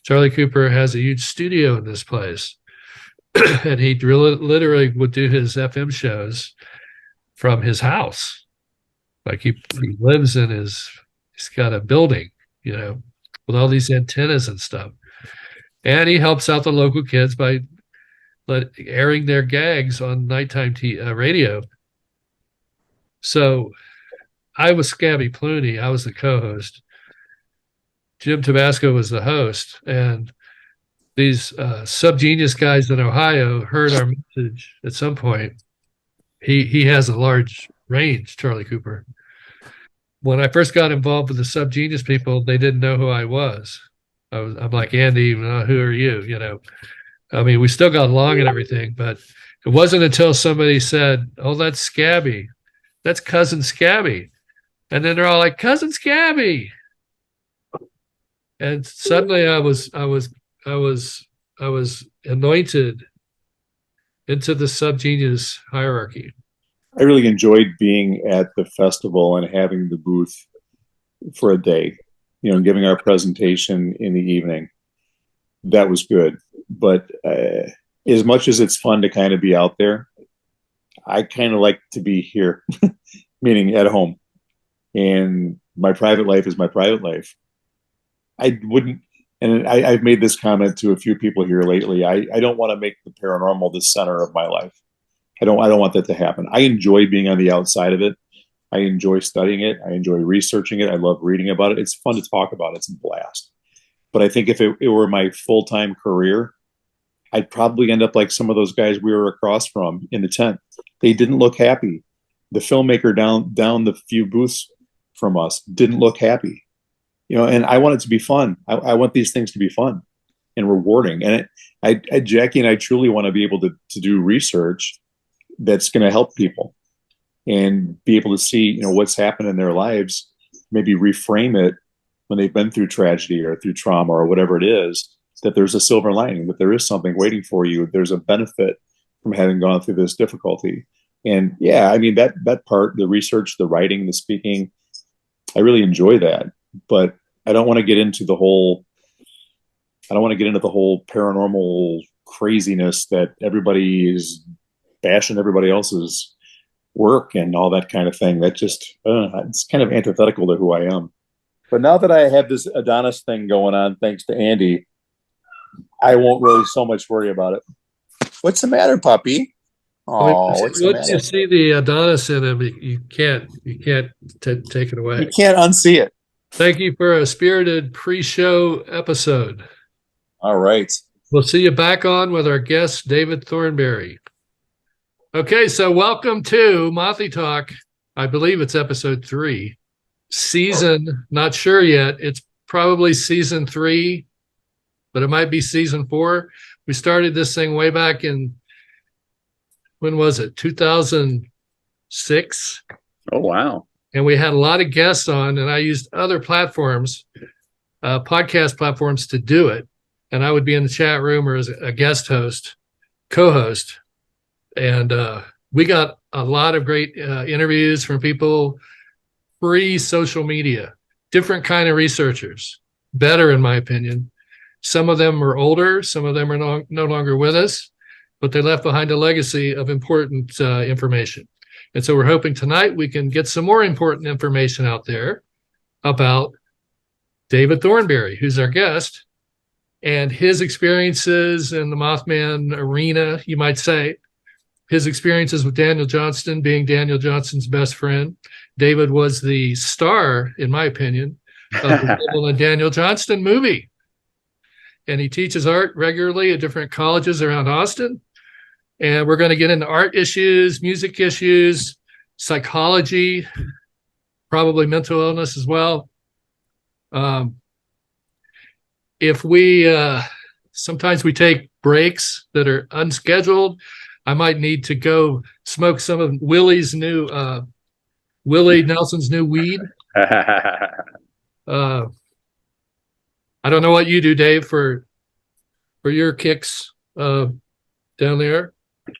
Charlie Cooper has a huge studio in this place, and he literally would do his FM shows from his house. Like he lives in he's got a building, with all these antennas and stuff. And he helps out the local kids by airing their gags on nighttime radio. So I was Scabby Pluney. I was the co-host. Jim Tabasco was the host. And these subgenius guys in Ohio heard our message at some point. He has a large range, Charlie Cooper. When I first got involved with the subgenius people, they didn't know who I was. I'm like, Andy, who are you? I mean, we still got along and everything, but it wasn't until somebody said, "Oh, that's Scabby. That's Cousin Scabby." And then they're all like, "Cousin Scabby." And suddenly I was anointed into the subgenius hierarchy. I really enjoyed being at the festival and having the booth for a day, giving our presentation in the evening. That was good. But as much as it's fun to kind of be out there, I kind of like to be here, meaning at home. And my private life is my private life. I wouldn't, and I've made this comment to a few people here lately. I don't want to make the paranormal the center of my life. I don't want that to happen. I enjoy being on the outside of it. I enjoy studying it. I enjoy researching it. I love reading about it. It's fun to talk about. It's a blast. But I think if it were my full-time career, I'd probably end up like some of those guys we were across from in the tent. They didn't look happy. The filmmaker down the few booths from us didn't look happy. And I want it to be fun. I want these things to be fun and rewarding. And Jackie and I truly want to be able to do research that's going to help people and be able to see, what's happened in their lives, maybe reframe it when they've been through tragedy or through trauma or whatever it is, that there's a silver lining, that there is something waiting for you. There's a benefit from having gone through this difficulty. And yeah, I mean, that part, the research, the writing, the speaking, I really enjoy that, but I don't want to get into the whole paranormal craziness that everybody is bashing everybody else's work and all that kind of thing. That just, it's kind of antithetical to who I am. But now that I have this Adonis thing going on, thanks to Andy, I won't really so much worry about it. What's the matter, puppy? Oh, once you see the Adonis in him, you can't take it away. You can't unsee it. Thank you for a spirited pre-show episode. All right. We'll see you back on with our guest, David Thornberry. Okay, so welcome to Mothy Talk. I believe it's episode 3. season, not sure yet. It's probably season 3, but it might be season 4. We started this thing way back in, when was it? 2006. Oh, wow. And we had a lot of guests on, and I used other platforms, podcast platforms, to do it. And I would be in the chat room or as a guest host, co-host. And we got a lot of great interviews from people pre-social media, different kind of researchers, better in my opinion. Some of them are older, some of them are no longer with us, but they left behind a legacy of important information. And so we're hoping tonight we can get some more important information out there about David Thornberry, who's our guest, and his experiences in the Mothman arena, you might say. His experiences with Daniel Johnston, being Daniel Johnston's best friend. David was the star, in my opinion, of the Daniel Johnston movie. And he teaches art regularly at different colleges around Austin. And we're going to get into art issues, music issues, psychology, probably mental illness as well. If we, sometimes we take breaks that are unscheduled. I might need to go smoke some of Willie Nelson's new weed. I don't know what you do, Dave, for your kicks down there.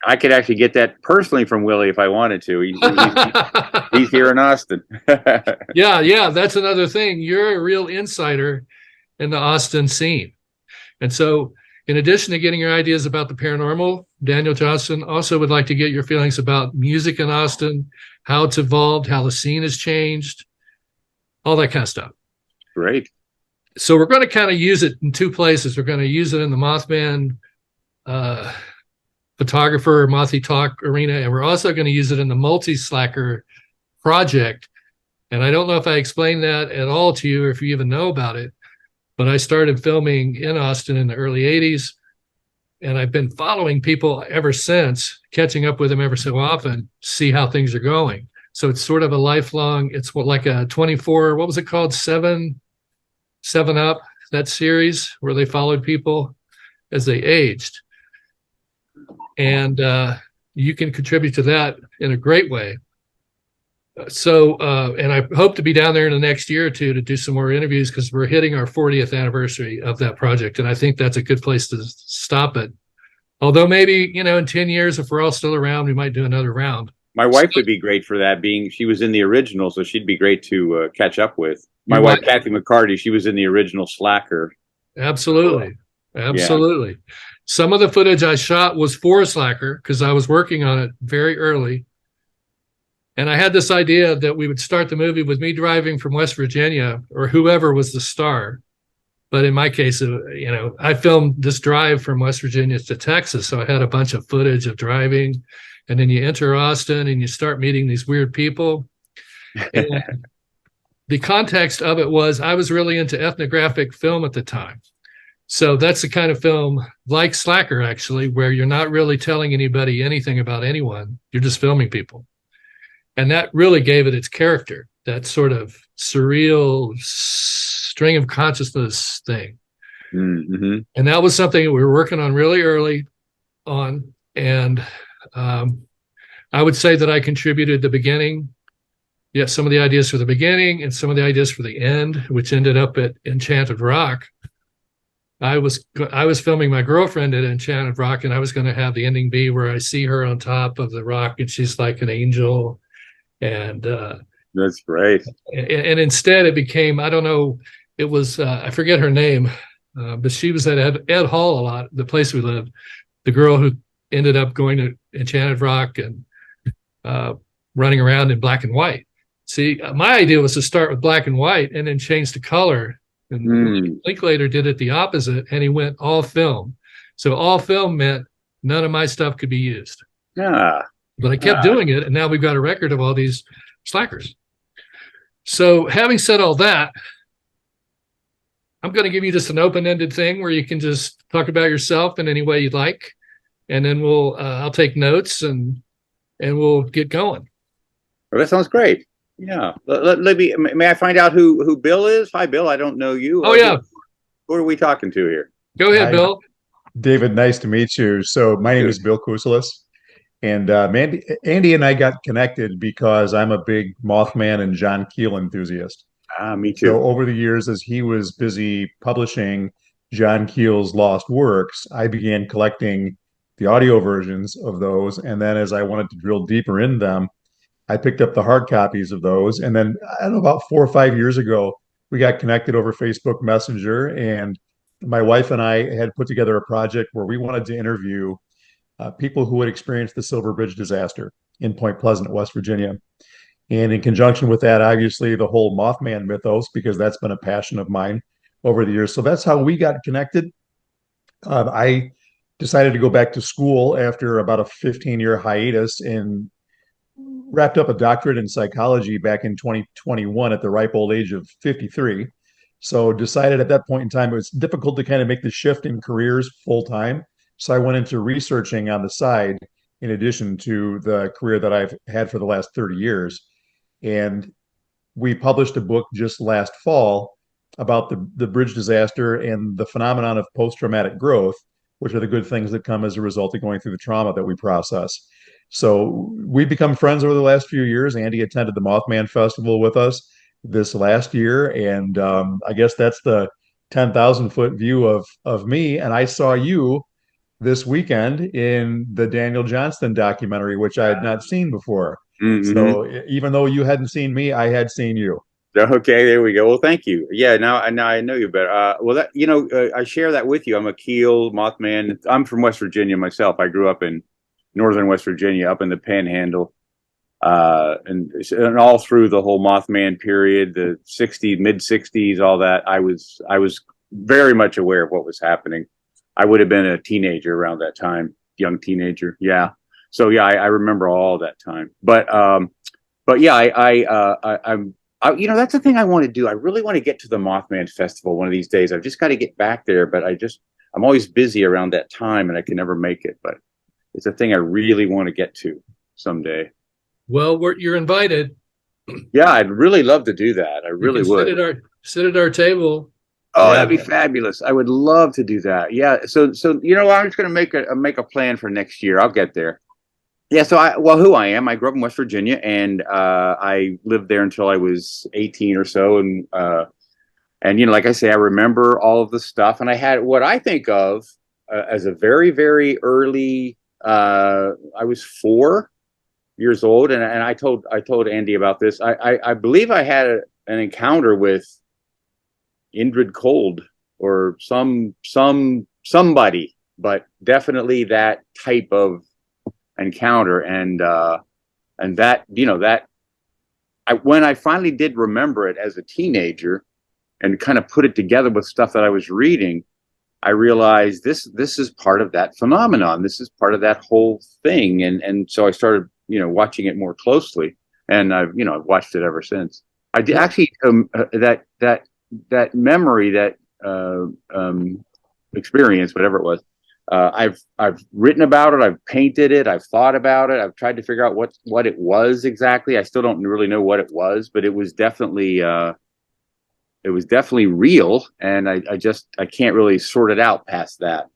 I could actually get that personally from Willie if I wanted to. He's here in Austin. Yeah, that's another thing. You're a real insider in the Austin scene. And so in addition to getting your ideas about the paranormal, Daniel Johnston also would like to get your feelings about music in Austin, how it's evolved, how the scene has changed, all that kind of stuff. Great. So we're going to kind of use it in 2 places. We're going to use it in the Mothman photographer, Mothy talk arena, and we're also going to use it in the multi-slacker project. And I don't know if I explained that at all to you or if you even know about it, but I started filming in Austin in the early 80s, and I've been following people ever since, catching up with them ever so often, see how things are going. So it's sort of a lifelong, it's like a 24, what was it called? 7 Up, that series where they followed people as they aged. And you can contribute to that in a great way. So, and I hope to be down there in the next year or two to do some more interviews because we're hitting our 40th anniversary of that project. And I think that's a good place to stop it. Although maybe, in 10 years, if we're all still around, we might do another round. My wife would be great for that, being she was in the original, so she'd be great to catch up with. My wife, Kathy McCarty, she was in the original Slacker. Absolutely. Yeah. Some of the footage I shot was for Slacker because I was working on it very early. And I had this idea that we would start the movie with me driving from West Virginia or whoever was the star. But in my case, I filmed this drive from West Virginia to Texas. So I had a bunch of footage of driving. And then you enter Austin and you start meeting these weird people. And the context of it was I was really into ethnographic film at the time. So that's the kind of film like Slacker, actually, where you're not really telling anybody anything about anyone. You're just filming people. And that really gave it its character, that sort of surreal string of consciousness thing. Mm-hmm. And that was something that we were working on really early on. And I would say that I contributed the beginning. Yes, some of the ideas for the beginning and some of the ideas for the end, which ended up at Enchanted Rock. I was filming my girlfriend at Enchanted Rock, and I was going to have the ending be where I see her on top of the rock, and she's like an angel. And that's great. And instead, it became, I don't know, it was I forget her name, but she was at Ed Hall a lot, the place we lived. The girl who ended up going to Enchanted Rock and running around in black and white. See, my idea was to start with black and white and then change the color. And Linklater did it the opposite, and he went all film. So all film meant none of my stuff could be used. Yeah. But I kept doing it, and now we've got a record of all these slackers. So having said all that, I'm going to give you just an open-ended thing where you can just talk about yourself in any way you'd like, and then I'll take notes and we'll get going. Well, that sounds great. Yeah. Let me. May I find out who Bill is? Hi, Bill. I don't know you. Oh yeah, Who are we talking to here? go ahead, Hi, Bill. David. Nice to meet you. So my name is Bill Kousoulas, and Andy and I got connected because I'm a big Mothman and John Keel enthusiast. Me too. So over the years, as he was busy publishing John Keel's lost works, I began collecting the audio versions of those. And then as I wanted to drill deeper in them, I picked up the hard copies of those. And then I don't know, about 4 or 5 years ago, we got connected over Facebook Messenger. And my wife and I had put together a project where we wanted to interview people who had experienced the Silver Bridge disaster in Point Pleasant, West Virginia. And in conjunction with that, obviously, the whole Mothman mythos, because that's been a passion of mine over the years. So that's how we got connected. I decided to go back to school after about a 15-year hiatus and wrapped up a doctorate in psychology back in 2021 at the ripe old age of 53. So decided at that point in time it was difficult to kind of make the shift in careers full time. So I went into researching on the side in addition to the career that I've had for the last 30 years. And we published a book just last fall about the bridge disaster and the phenomenon of post-traumatic growth, which are the good things that come as a result of going through the trauma that we process. So we've become friends over the last few years. Andy attended the Mothman Festival with us this last year, and I guess that's the 10,000-foot view of me. And I saw you this weekend in the Daniel Johnston documentary, which I had not seen before. Mm-hmm. So even though you hadn't seen me, I had seen you. Okay, there we go. Well, thank you. Yeah, now I know you better. Well, I share that with you. I'm a Keel Mothman. I'm from West Virginia myself. I grew up in northern West Virginia, up in the Panhandle, and all through the whole Mothman period, the '60s, mid '60s, all that. I was very much aware of what was happening. I would have been a teenager around that time, young teenager. Yeah. So yeah, I remember all that time. But yeah, I'm that's the thing I want to do. I really want to get to the Mothman Festival one of these days. I've just got to get back there, but I'm always busy around that time and I can never make it. But it's a thing I really want to get to someday. Well, you're invited. Yeah, I'd really love to do that. I really would. Sit at our table. Oh, yeah. That'd be fabulous. I would love to do that. Yeah. So I'm just going to make a plan for next year. I'll get there. Yeah. So who I am, I grew up in West Virginia and I lived there until I was 18 or so. And like I say, I remember all of the stuff and I had what I think of as a very, very early, I was 4 years old. And I told Andy about this. I believe I had an encounter with Indrid Cold or somebody, but definitely that type of encounter. And that, when I finally did remember it as a teenager and kind of put it together with stuff that I was reading, I realized this is part of that phenomenon. This is part of that whole thing. And so I started, watching it more closely and I've watched it ever since. I did actually, that memory, that experience, whatever it was, I've written about it, I've painted it, I've thought about it, I've tried to figure out what it was exactly. I still don't really know what it was, but it was definitely real, and I can't really sort it out past that.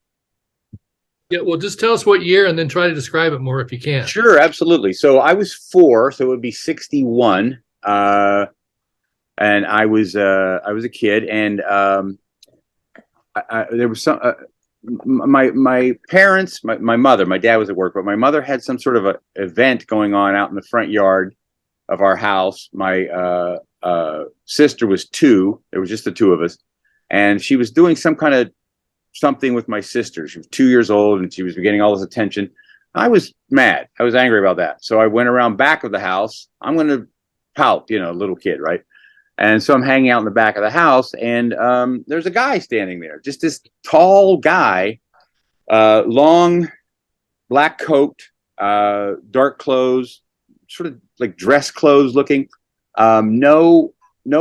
Yeah, well, just tell us what year and then try to describe it more if you can. Sure, absolutely. So I was 4, so it would be 61. And I was a kid, and there was some my parents, my mother, my dad was at work, but my mother had some sort of a event going on out in the front yard of our house. My sister was 2; there was just the 2 of us, and she was doing some kind of something with my sister. She was 2 years old, and she was getting all this attention. I was mad. I was angry about that. So I went around back of the house. I'm going to pout, little kid, right? And so I'm hanging out in the back of the house, and there's a guy standing there, just this tall guy, long black coat, dark clothes, sort of like dress clothes looking, no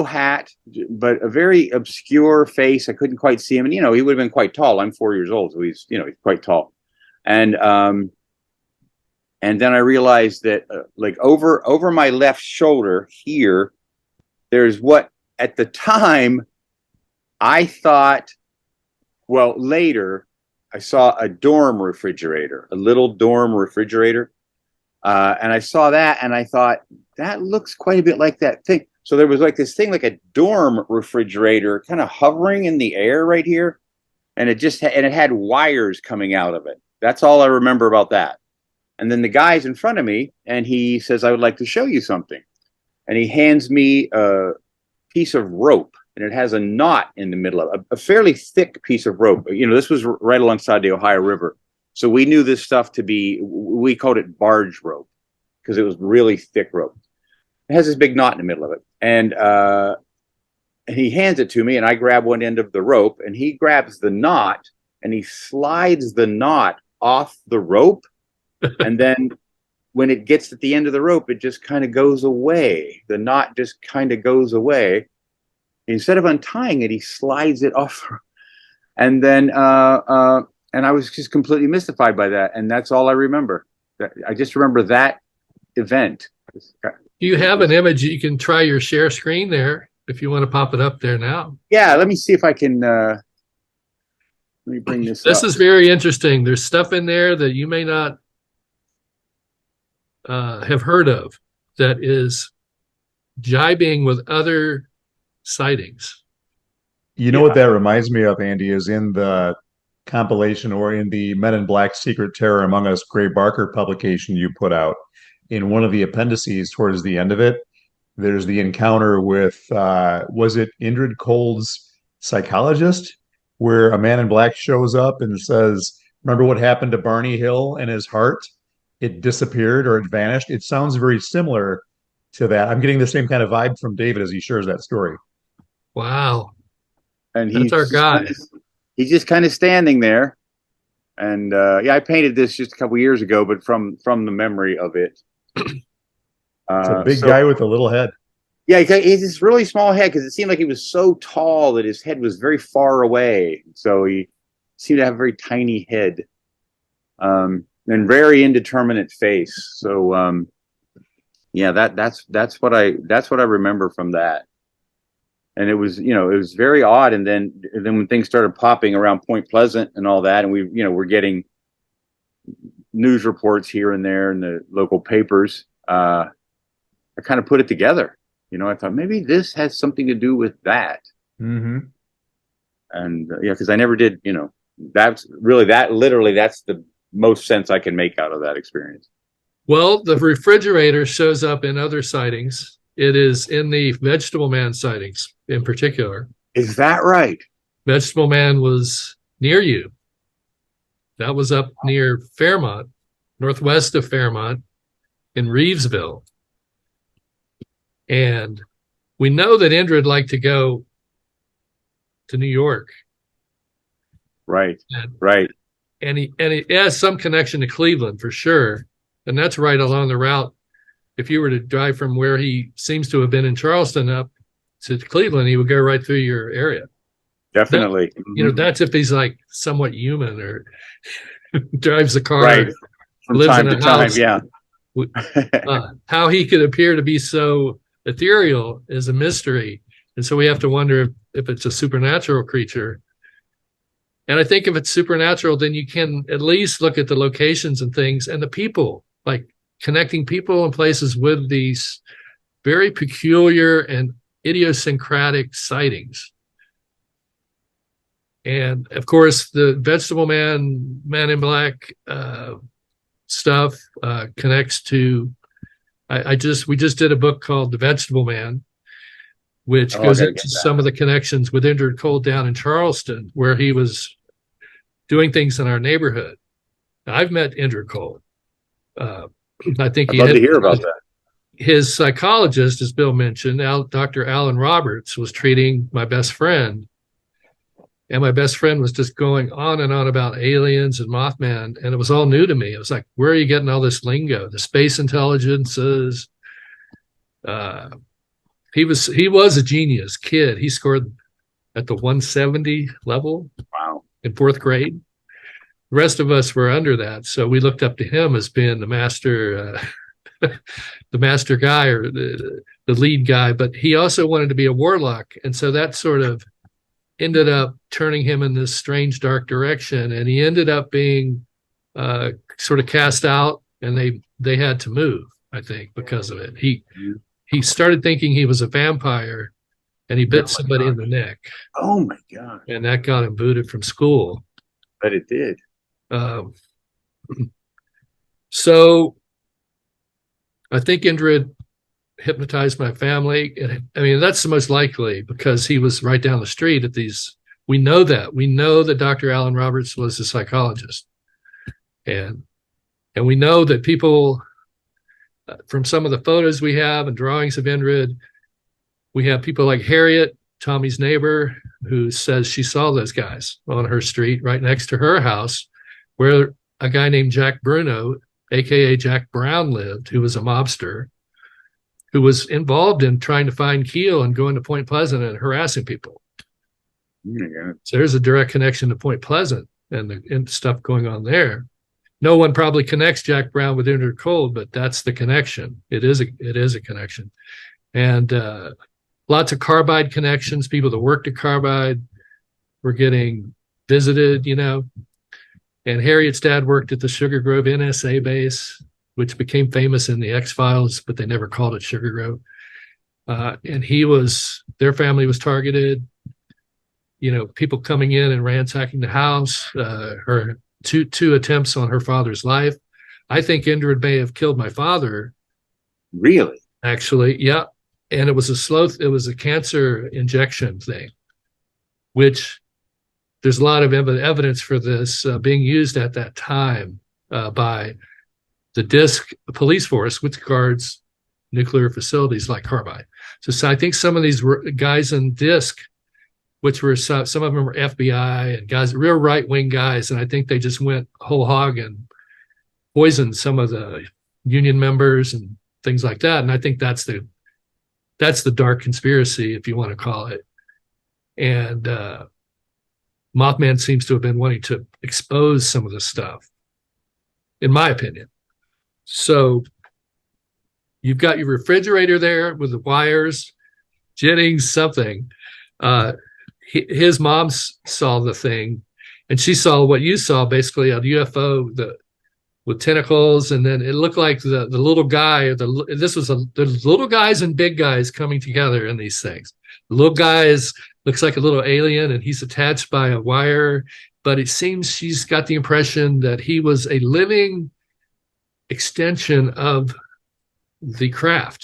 hat, but a very obscure face. I couldn't quite see him, and he would have been quite tall. I'm 4 years old, so he's quite tall, and And then I realized that like over my left shoulder here, there's what at the time I thought, well, later I saw a dorm refrigerator, a little dorm refrigerator. And I saw that and I thought, that looks quite a bit like that thing. So there was like this thing, like a dorm refrigerator kind of hovering in the air right here. And it had wires coming out of it. That's all I remember about that. And then the guy's in front of me and he says, I would like to show you something. And he hands me a piece of rope and it has a knot in the middle of it, a fairly thick piece of rope. You know, this was right alongside the Ohio River. So we knew this stuff to be, we called it barge rope because it was really thick rope. It has this big knot in the middle of it. And he hands it to me and I grab one end of the rope and he grabs the knot and he slides the knot off the rope. And then when it gets at the end of the rope, it just kind of goes away. The knot just kind of goes away. Instead of untying it, he slides it off. And then, and I was just completely mystified by that. And that's all I remember. I just remember that event. You have an image. You can try your share screen there if you want to pop it up there now. Yeah, let me see if I can. Let me bring this up. This is very interesting. There's stuff in there that you may not have heard of that is jibing with other sightings. You know what that reminds me of, Andy, is in the compilation or in the Men in Black Secret Terror Among Us Gray Barker publication you put out. In one of the appendices towards the end of it, there's the encounter with, was it Indrid Cold's psychologist, where a man in black shows up and says, remember what happened to Barney Hill and his heart? It disappeared or it vanished. It sounds very similar to that. I'm getting the same kind of vibe from David as he shares that story. Wow. And that's our guy. He's just kind of standing there. And yeah, I painted this just a couple years ago, but from the memory of it. It's a big guy with a little head. Yeah, he has this really small head because it seemed like he was so tall that his head was very far away. So he seemed to have a very tiny head, and very indeterminate face. So yeah, that's what I remember from that. And it was, it was very odd. And then when things started popping around Point Pleasant and all that, and we're getting news reports here and there in the local papers, I kind of put it together. I thought maybe this has something to do with that. Mm-hmm. And yeah, because I never did, that's the most sense I can make out of that experience. Well, the refrigerator shows up in other sightings. It is in the Vegetable Man sightings in particular. Is that right? Vegetable Man was near you. That was up near Fairmont, northwest of Fairmont in Reevesville. And we know that Indrid liked to go to New York. Right. Right. And he has some connection to Cleveland for sure. And that's right along the route. If you were to drive from where he seems to have been in Charleston up to Cleveland, he would go right through your area. Definitely. That's if he's like somewhat human or drives a car. Right. From lives time in a to house. time, yeah. How he could appear to be so ethereal is a mystery. And so we have to wonder if it's a supernatural creature. And I think if it's supernatural, then you can at least look at the locations and things and the people, like connecting people and places with these very peculiar and idiosyncratic sightings. And of course, the Vegetable Man, Man in Black stuff connects to. We just did a book called The Vegetable Man, which goes into some of the connections with Indrid Cold down in Charleston, where he was doing things in our neighborhood. Now, I've met Indrid Cold. I think I'd love to hear about that. His psychologist, as Bill mentioned, Dr. Alan Roberts, was treating my best friend. And my best friend was just going on and on about aliens and Mothman. And it was all new to me. It was like, where are you getting all this lingo? The space intelligences. He was a genius kid. He scored at the 170 level. Wow. In fourth grade. The rest of us were under that, so we looked up to him as being the master, the master guy, or the lead guy. But he also wanted to be a warlock, and so that sort of ended up turning him in this strange, dark direction. And he ended up being sort of cast out, and they had to move, I think, because of it. He started thinking he was a vampire, and he bit somebody in the neck. Oh my God. And that got him booted from school. But it did. So I think Indrid hypnotized my family. I mean, that's the most likely, because he was right down the street at these. We know that Dr. Alan Roberts was a psychologist. And we know that people, from some of the photos we have and drawings of Indrid, we have people like Harriet, Tommy's neighbor, who says she saw those guys on her street right next to her house, where a guy named Jack Bruno, aka Jack Brown, lived, who was a mobster, who was involved in trying to find Keel and going to Point Pleasant and harassing people. Yeah. So there's a direct connection to Point Pleasant and stuff going on there. No one probably connects Jack Brown with Indrid Cold, but that's the connection. It is a connection. And lots of Carbide connections. People that worked at Carbide were getting visited, And Harriet's dad worked at the Sugar Grove NSA base, which became famous in the X-Files, but they never called it Sugar Grove. And their family was targeted. People coming in and ransacking the house. Her two attempts on her father's life. I think Indrid may have killed my father. Really? Actually, yeah. And it was a cancer injection thing, which there's a lot of evidence for this being used at that time by the DISC police force, which guards nuclear facilities like Carbide. So I think some of these guys in DISC, which were some of them were FBI and guys, real right-wing guys, and I think they just went whole hog and poisoned some of the union members and things like that. And I think that's the dark conspiracy, if you want to call it. And Mothman seems to have been wanting to expose some of this stuff, in my opinion. So you've got your refrigerator there with the wires, Jennings, something. His mom saw the thing, and she saw what you saw, basically a UFO with tentacles, and then it looked like the little guy. The little guys and big guys coming together in these things. The little guys looks like a little alien, and he's attached by a wire. But it seems she's got the impression that he was a living extension of the craft.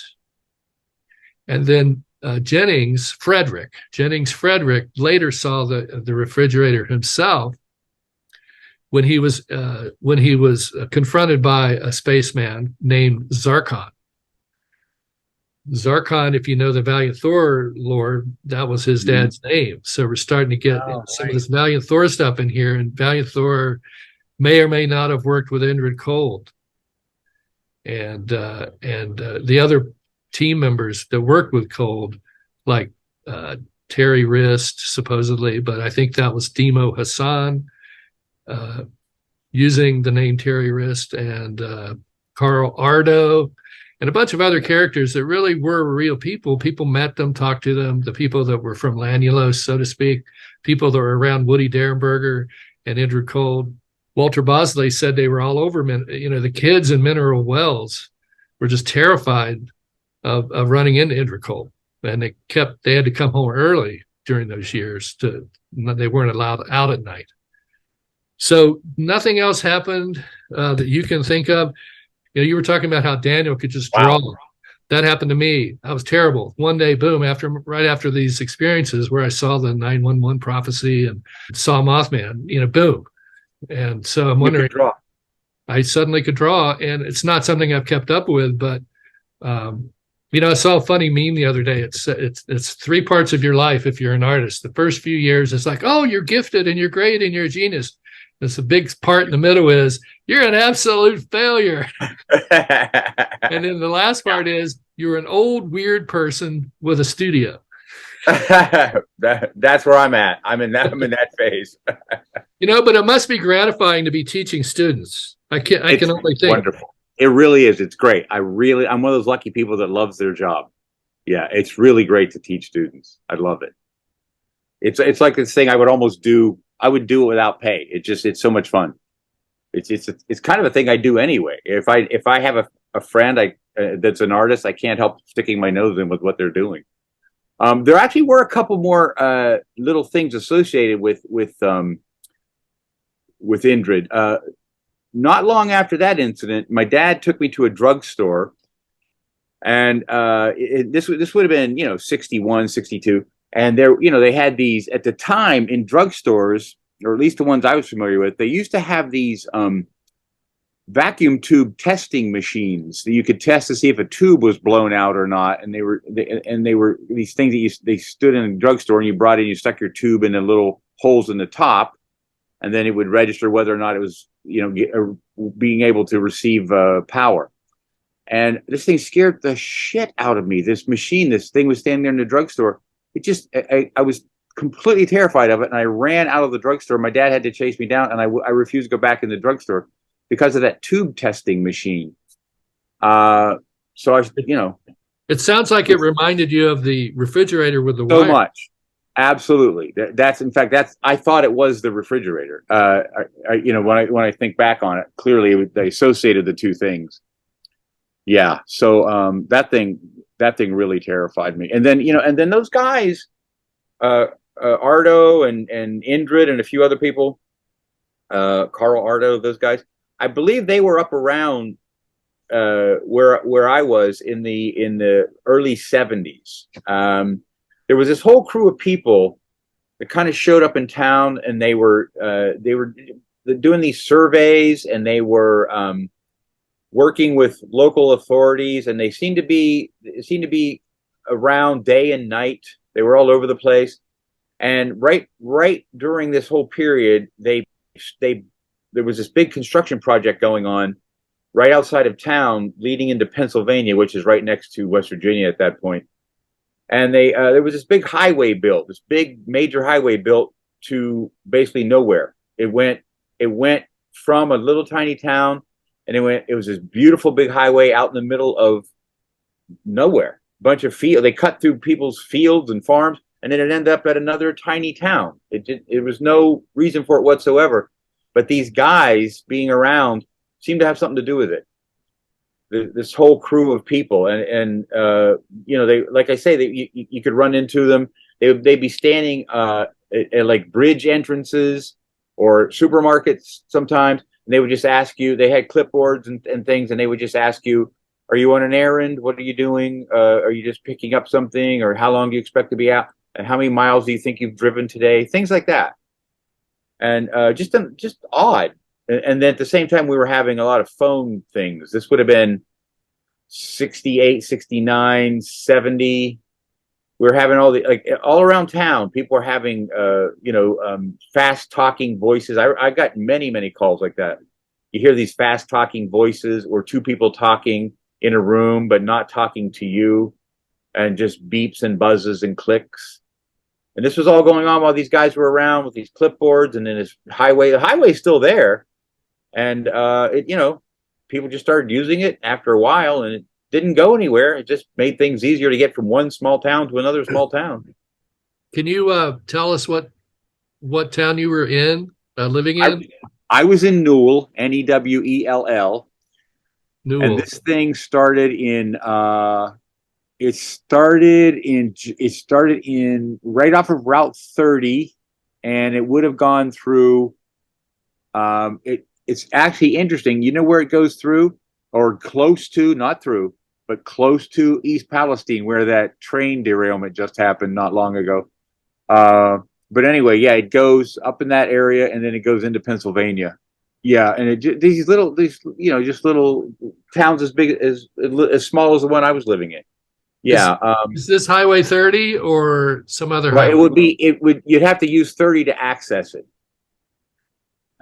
And then Jennings Frederick later saw the refrigerator himself when he was confronted by a spaceman named Zarkon. Zarkon, if you know the Valiant Thor lore, that was his dad's name. So we're starting to get some of this Valiant Thor stuff in here, and Valiant Thor may or may not have worked with Indrid Cold and the other team members that worked with Cold, like Terry Wrist, supposedly, but I think that was Demo Hassan using the name Terry Wrist, and Carl Ardo, and a bunch of other characters that really were real people. People met them, talked to them, the people that were from Lanulos, so to speak, people that were around Woody Derenberger and Indrid Cold. Walter Bosley said they were all over, the kids in Mineral Wells were just terrified of running into Indrid Cold, and they had to come home early during those years. They weren't allowed out at night. So nothing else happened that you can think of. You were talking about how Daniel could just draw. Wow. That happened to me. I was terrible. One day, boom, right after these experiences where I saw the 911 prophecy and saw Mothman, boom. And so I'm wondering, I suddenly could draw, and it's not something I've kept up with, but I saw a funny meme the other day. It's 3 parts of your life if you're an artist. The first few years, it's like, oh, you're gifted and you're great and you're a genius. It's a big part in the middle is you're an absolute failure. And then the last part is you're an old, weird person with a studio. That's where I'm at. I'm in that phase. But it must be gratifying to be teaching students. I can only think. Wonderful. It really is. It's great. I'm one of those lucky people that loves their job. Yeah, it's really great to teach students. I love it. It's like this thing I would almost do. I would do it without pay. It's so much fun. It's kind of a thing I do anyway. If I have a friend that's an artist, I can't help sticking my nose in with what they're doing. There actually were a couple more little things associated with Indrid. Not long after that incident, my dad took me to a drugstore, and this would have been 61, 62, and they had these at the time in drugstores, or at least the ones I was familiar with. They used to have these vacuum tube testing machines that you could test to see if a tube was blown out or not, and they were these things that they stood in a drugstore, and you brought in, you stuck your tube in the little holes in the top, and then it would register whether or not it was being able to receive power. And this thing scared the shit out of me. This thing was standing there in the drugstore. I was completely terrified of it, and I ran out of the drugstore. My dad had to chase me down, and I refused to go back in the drugstore because of that tube testing machine. So it sounds like it reminded you of the refrigerator with the so wire. much. Absolutely. I thought it was the refrigerator. When I think back on it, clearly they associated the two things. Yeah. So that thing really terrified me. And then those guys, Ardo and Indrid and a few other people, Carl Ardo, those guys, I believe they were up around where I was in the early 70s. There was this whole crew of people that kind of showed up in town, and they were doing these surveys, and they were working with local authorities, and they seemed to be around day and night. They were all over the place, and right during this whole period, there was this big construction project going on right outside of town, leading into Pennsylvania, which is right next to West Virginia at that point. And there was this big highway built, this big major highway built to basically nowhere. It went from a little tiny town, and it was this beautiful big highway out in the middle of nowhere. A bunch of field. They cut through people's fields and farms, and then it ended up at another tiny town. It was no reason for it whatsoever. But these guys being around seemed to have something to do with it. This whole crew of people, and they, like I say, you could run into them. They'd be standing at like bridge entrances or supermarkets sometimes, and they would just ask you. They had clipboards and things, and they would just ask you, "Are you on an errand? What are you doing? Are you just picking up something? Or how long do you expect to be out? And how many miles do you think you've driven today?" Things like that, and just odd. And then at the same time, we were having a lot of phone things. This would have been 68, 69, 70. We were having all around town. People were having, fast talking voices. I got many calls like that. You hear these fast talking voices, or two people talking in a room, but not talking to you, and just beeps and buzzes and clicks. And this was all going on while these guys were around with these clipboards, and then this highway. The highway's still there. And people just started using it after a while, and it didn't go anywhere. It just made things easier to get from one small town to another small town. Can you tell us what town you were living in? I was in Newell, Newell. Newell. And this thing started in it started in right off of Route 30, and it would have gone through It's actually interesting. You know where it goes through, or close to, not through, but close to East Palestine, where that train derailment just happened not long ago. But anyway, yeah, it goes up in that area, and then it goes into Pennsylvania. Yeah, and these little towns as small as the one I was living in. Yeah. Is this Highway 30 or some other highway? You'd have to use 30 to access it.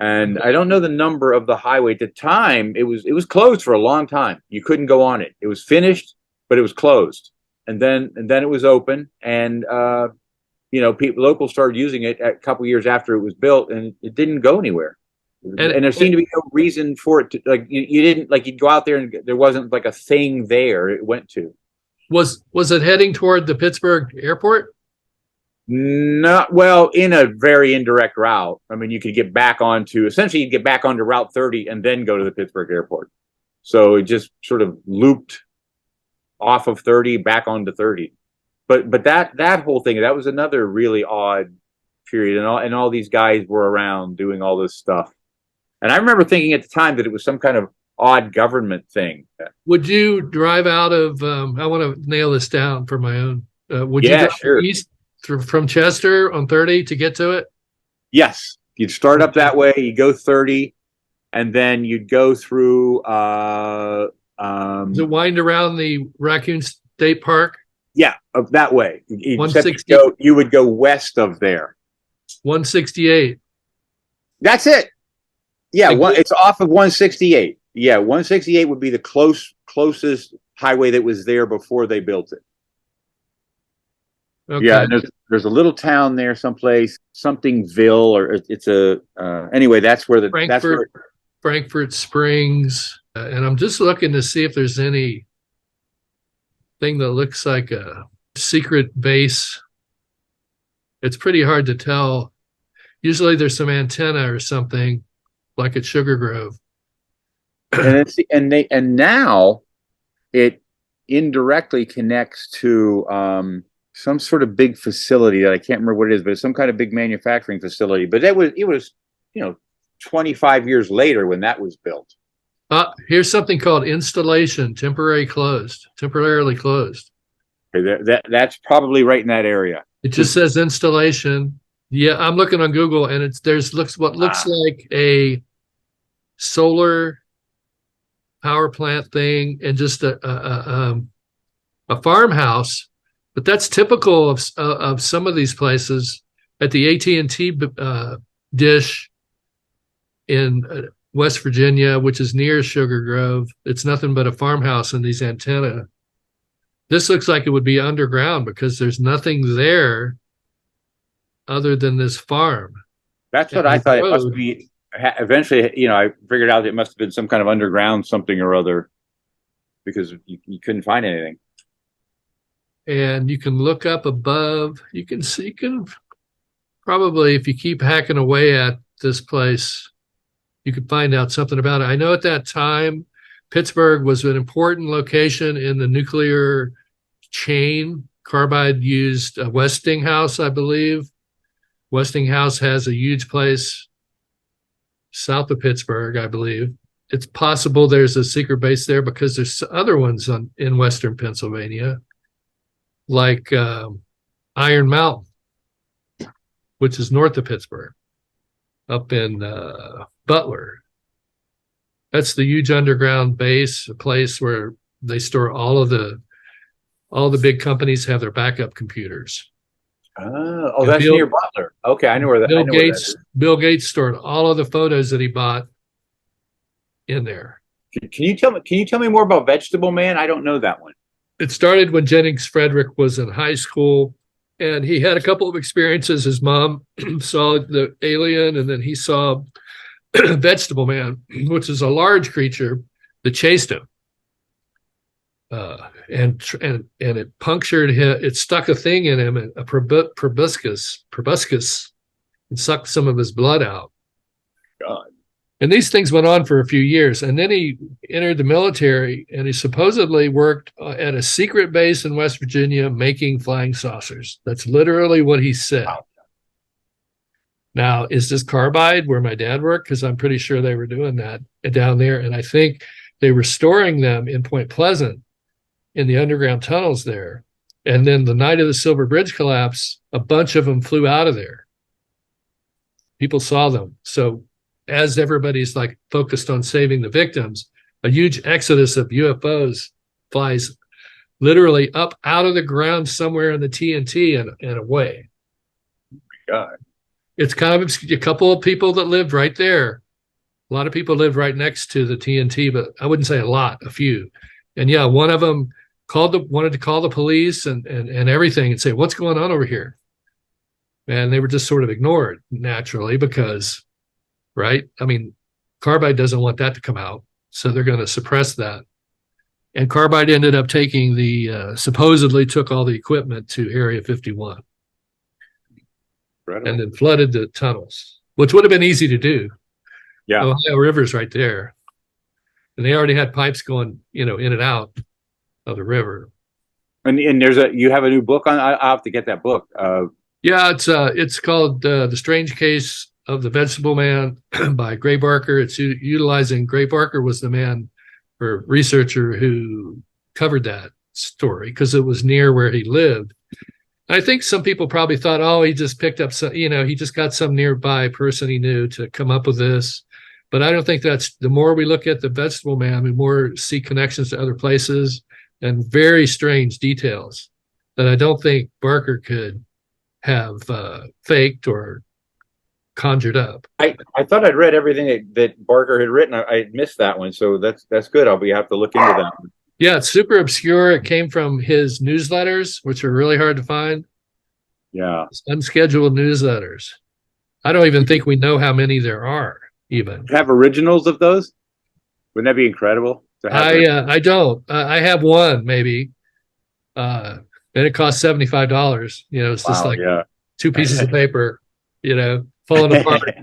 And I don't know the number of the highway. At the time, it was closed for a long time. You couldn't go on it. It was finished, but it was closed. And then it was open. And people locals started using it a couple years after it was built, and it didn't go anywhere. And there seemed to be no reason for it to, like, you didn't, like, you'd go out there and there wasn't like a thing there it went to. Was it heading toward the Pittsburgh airport? Not well, in a very indirect route. I mean, you could get back onto, essentially you'd get back onto Route 30 and then go to the Pittsburgh airport. So it just sort of looped off of 30 back onto 30. But that whole thing, that was another really odd period, and all these guys were around doing all this stuff. And I remember thinking at the time that it was some kind of odd government thing. Would you drive out of? I want to nail this down for my own. Would you drive sure. east from Chester on 30 to get to it? Yes, you'd start up that way. You go 30, and then you'd go through. Does it wind around the Raccoon State Park? Yeah, up that way. 160. You would go west of there. 168. That's it. Yeah, it's off of 168. Yeah, 168 would be the closest highway that was there before they built it. Okay. Yeah, and there's a little town there, someplace, somethingville, or it's a anyway. That's where Frankfurt Springs, and I'm just looking to see if there's any thing that looks like a secret base. It's pretty hard to tell. Usually, there's some antenna or something, like at Sugar Grove. And now it indirectly connects to some sort of big facility that I can't remember what it is, but it's some kind of big manufacturing facility. But it was 25 years later when that was built. Here's something called installation, temporarily closed. Okay, that's probably right in that area. It just says installation. Yeah, I'm looking on Google, and looks like a solar power plant thing, and just a farmhouse. But that's typical of some of these places. At the AT&T dish in West Virginia, which is near Sugar Grove, it's nothing but a farmhouse and these antenna. This looks like it would be underground because there's nothing there other than this farm. That's what I thought it must be. Eventually, I figured out it must have been some kind of underground something or other, because you couldn't find anything. And you can look up above. You can probably, if you keep hacking away at this place, you could find out something about it. I know at that time, Pittsburgh was an important location in the nuclear chain. Carbide used Westinghouse, I believe. Westinghouse has a huge place south of Pittsburgh, I believe. It's possible there's a secret base there because there's other ones in western Pennsylvania, like Iron Mountain, which is north of Pittsburgh, up in Butler. That's the huge underground base, a place where they store all the big companies have their backup computers. Oh, that's near Butler. Okay, I know where that. Bill Gates stored all of the photos that he bought in there. Can you tell me more about Vegetable Man? I don't know that one. It started when Jennings Frederick was in high school, and he had a couple of experiences. His mom saw the alien, and then he saw Vegetable Man, which is a large creature that chased him. And it punctured him. It stuck a thing in him, a proboscis, and sucked some of his blood out. God. And these things went on for a few years. And then he entered the military, and he supposedly worked at a secret base in West Virginia making flying saucers. That's literally what he said. Wow. Now, is this Carbide where my dad worked? Because I'm pretty sure they were doing that down there. And I think they were storing them in Point Pleasant in the underground tunnels there. And then the night of the Silver Bridge collapse, a bunch of them flew out of there. People saw them. So as everybody's like focused on saving the victims, a huge exodus of UFOs flies literally up out of the ground somewhere in the TNT and away. Oh my God. It's kind of a couple of people that lived right there. A lot of people lived right next to the TNT, but I wouldn't say a lot, a few. And yeah, one of them wanted to call the police and everything and say, what's going on over here? and they were just sort of ignored naturally because, right? I mean, Carbide doesn't want that to come out, so they're going to suppress that. And Carbide ended up taking supposedly took all the equipment to Area 51 and then flooded the tunnels, which would have been easy to do. Yeah. The Ohio River's right there. And they already had pipes going, in and out of the river. And you have a new book on. I'll have to get that book. Yeah, it's called The Strange Case of the Vegetable Man by Gray Barker. It's utilizing Gray Barker was the man or researcher who covered that story because it was near where he lived. I think some people probably thought, oh, he just picked up some, he just got some nearby person he knew to come up with this. But I don't think that's, the more we look at the Vegetable Man, we more see connections to other places and very strange details that I don't think Barker could have faked or conjured up. I thought I'd read everything that Barker had written. I missed that one, so that's good. I'll have to look into that one. Yeah, it's super obscure. It came from his newsletters, which are really hard to find. Yeah, it's unscheduled newsletters. I don't even think we know how many there are. Even have originals of those? Wouldn't that be incredible? I don't. I have one maybe, and it costs $75. It's just like two pieces of paper, falling apart.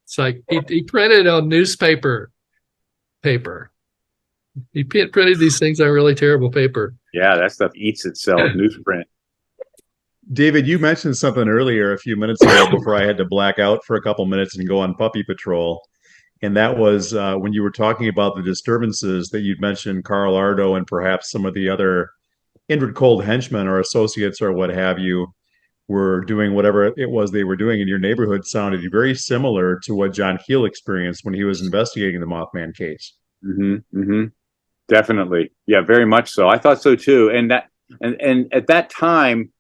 It's like he printed on newspaper paper. He printed these things on really terrible paper. Yeah, that stuff eats itself. Newsprint. David, you mentioned something earlier a few minutes ago before I had to black out for a couple minutes and go on puppy patrol. And that was when you were talking about the disturbances that you'd mentioned Carl Ardo and perhaps some of the other Indrid Cold henchmen or associates or what have you were doing whatever it was they were doing in your neighborhood sounded very similar to what John Keel experienced when he was investigating the Mothman case. Mm-hmm. Mm-hmm. Definitely. Yeah, very much so. I thought so too. And at that time,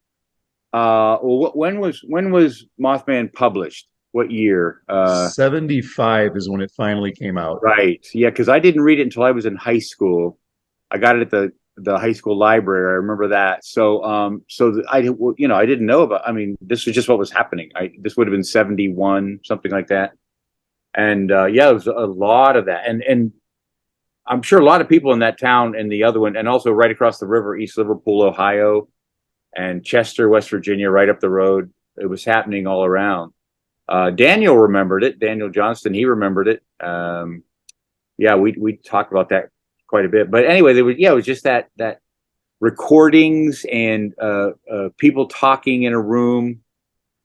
when was Mothman published? What year? 75 is when it finally came out. Right. Yeah, because I didn't read it until I was in high school. I got it at the high school library. I remember that. So I didn't know about. I mean, this was just what was happening. This would have been 71, something like that. And yeah, it was a lot of that. And I'm sure a lot of people in that town and the other one, and also right across the river, East Liverpool, Ohio, and Chester, West Virginia, right up the road. It was happening all around. Daniel remembered it. Daniel Johnston, he remembered it. Yeah, we talked about that quite a bit. But anyway, it was just that recordings and people talking in a room,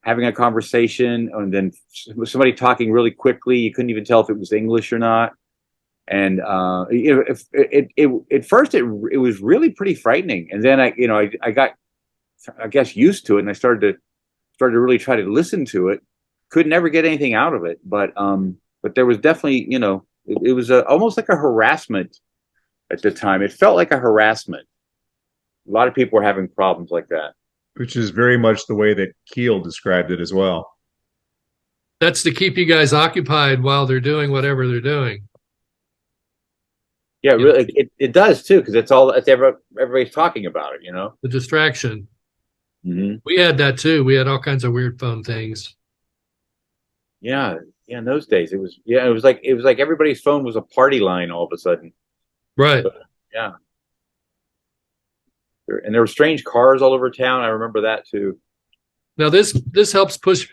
having a conversation, and then somebody talking really quickly. You couldn't even tell if it was English or not. And at first it was really pretty frightening. And then I got, I guess, used to it, and I started to really try to listen to it. Could never get anything out of it, but there was definitely, it was almost like a harassment at the time. It felt like a harassment. A lot of people were having problems like that, which is very much the way that Keel described it as well. That's to keep you guys occupied while they're doing whatever they're doing. Yeah, really, it does too, because everybody's talking about it. The distraction. Mm-hmm. We had that too. We had all kinds of weird phone things. Yeah. In those days, it was like everybody's phone was a party line all of a sudden. Right. But, yeah. And there were strange cars all over town. I remember that too. Now this helps push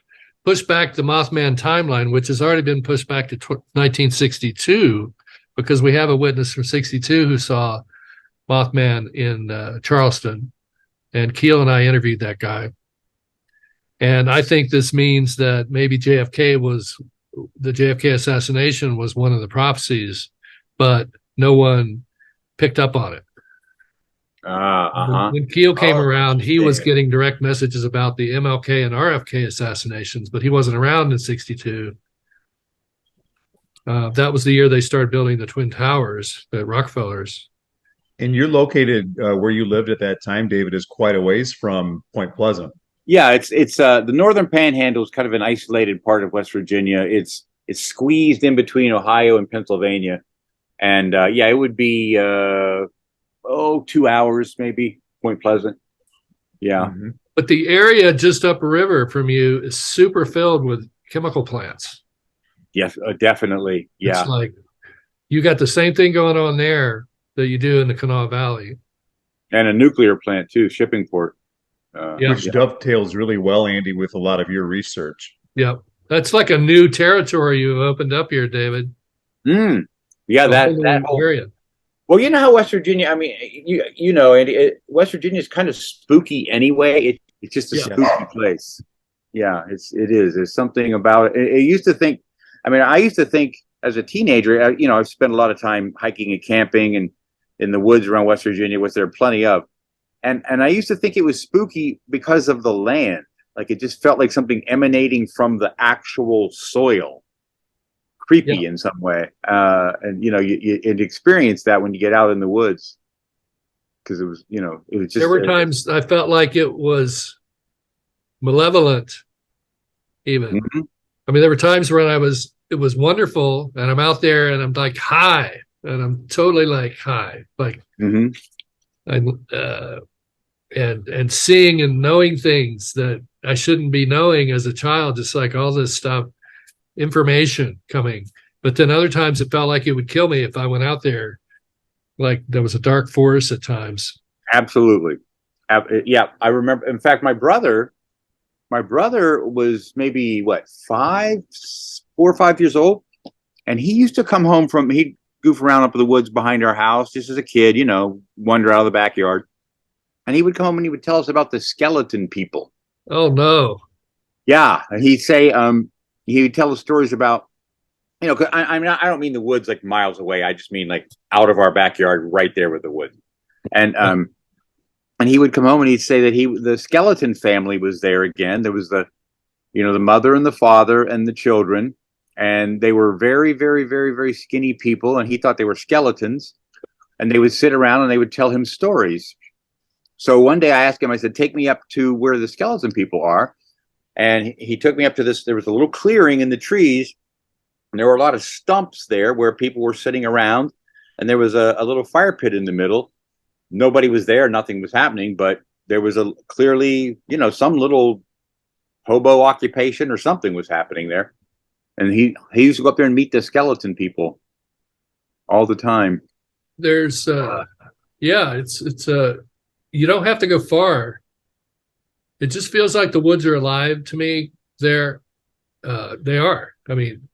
back the Mothman timeline, which has already been pushed back to 1962, because we have a witness from 62 who saw Mothman in Charleston, and Keel and I interviewed that guy. And I think this means that maybe the JFK assassination was one of the prophecies, but no one picked up on it. When Keel came around, he was getting direct messages about the MLK and RFK assassinations, but he wasn't around in 62. That was the year they started building the Twin Towers at Rockefellers. And you're located where you lived at that time, David, is quite a ways from Point Pleasant. Yeah, it's the northern panhandle is kind of an isolated part of West Virginia. It's squeezed in between Ohio and Pennsylvania, and it would be 2 hours maybe, Point Pleasant. Yeah. Mhm. But the area just upriver from you is super filled with chemical plants. Yes, definitely. It's Yeah. like you got the same thing going on there that you do in the Kanawha Valley. And a nuclear plant too, shipping port. Yeah. Which dovetails really well, Andy, with a lot of your research. Yeah. That's like a new territory you opened up here, David. Mm. Yeah, A that whole that new whole area. Well, you know how West Virginia. I mean, you know, and West Virginia is kind of spooky anyway. It's just a Yeah. spooky place. Yeah, it is. There's something about it. I used to think. I mean, I used to think as a teenager. You know, I've spent a lot of time hiking and camping and in the woods around West Virginia, which there are plenty of. And I used to think it was spooky because of the land. Like it just felt like something emanating from the actual soil. Creepy in some way, and you know, you experience that when you get out in the woods, because it was just. There were times I felt like it was malevolent, even. Mhm. I mean, there were times when it was wonderful, and I'm out there and I'm like high, and I'm totally like high, like Mhm. and seeing and knowing things that I shouldn't be knowing as a child, just like all this stuff. Information coming, but then other times it felt like it would kill me if I went out there. Like there was a dark forest at times. Absolutely, yeah. I remember. In fact, my brother was maybe 4 or 5 years old, and he used to come home from he'd goof around up in the woods behind our house just as a kid, wander out of the backyard, and he would come home and he would tell us about the skeleton people. Oh no! Yeah, and he'd say, he would tell us stories about, cause I mean, I don't mean the woods like miles away. I just mean like out of our backyard, right there with the woods. And he would come home and he'd say that the skeleton family was there again. There was the mother and the father and the children, and they were very, very, very, very skinny people. And he thought they were skeletons, and they would sit around and they would tell him stories. So one day I asked him, I said, take me up to where the skeleton people are. And he took me up to this. There was a little clearing in the trees, and there were a lot of stumps there where people were sitting around, and there was a little fire pit in the middle. Nobody was there. Nothing was happening, but there was clearly, some little hobo occupation or something was happening there. And he used to go up there and meet the skeleton people all the time. There's, it's you don't have to go far. It just feels like the woods are alive to me. They are. I mean,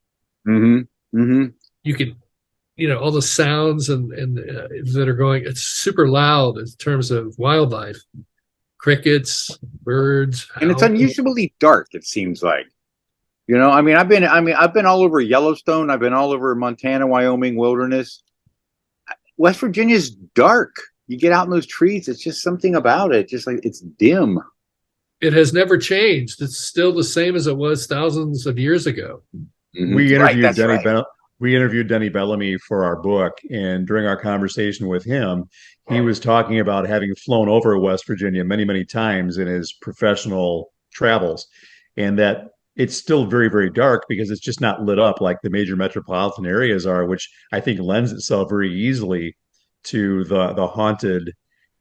you can, all the sounds and that are going. It's super loud in terms of wildlife, crickets, birds, and it's unusually dark. It seems like, I've been all over Yellowstone. I've been all over Montana, Wyoming wilderness. West Virginia's dark. You get out in those trees. It's just something about it. Just like it's dim. It has never changed. It's still the same as it was thousands of years ago. Mm-hmm. We interviewed Denny Bellamy for our book, and during our conversation with him, he was talking about having flown over West Virginia many, many times in his professional travels, and that it's still very, very dark because it's just not lit up like the major metropolitan areas are, which I think lends itself very easily to the haunted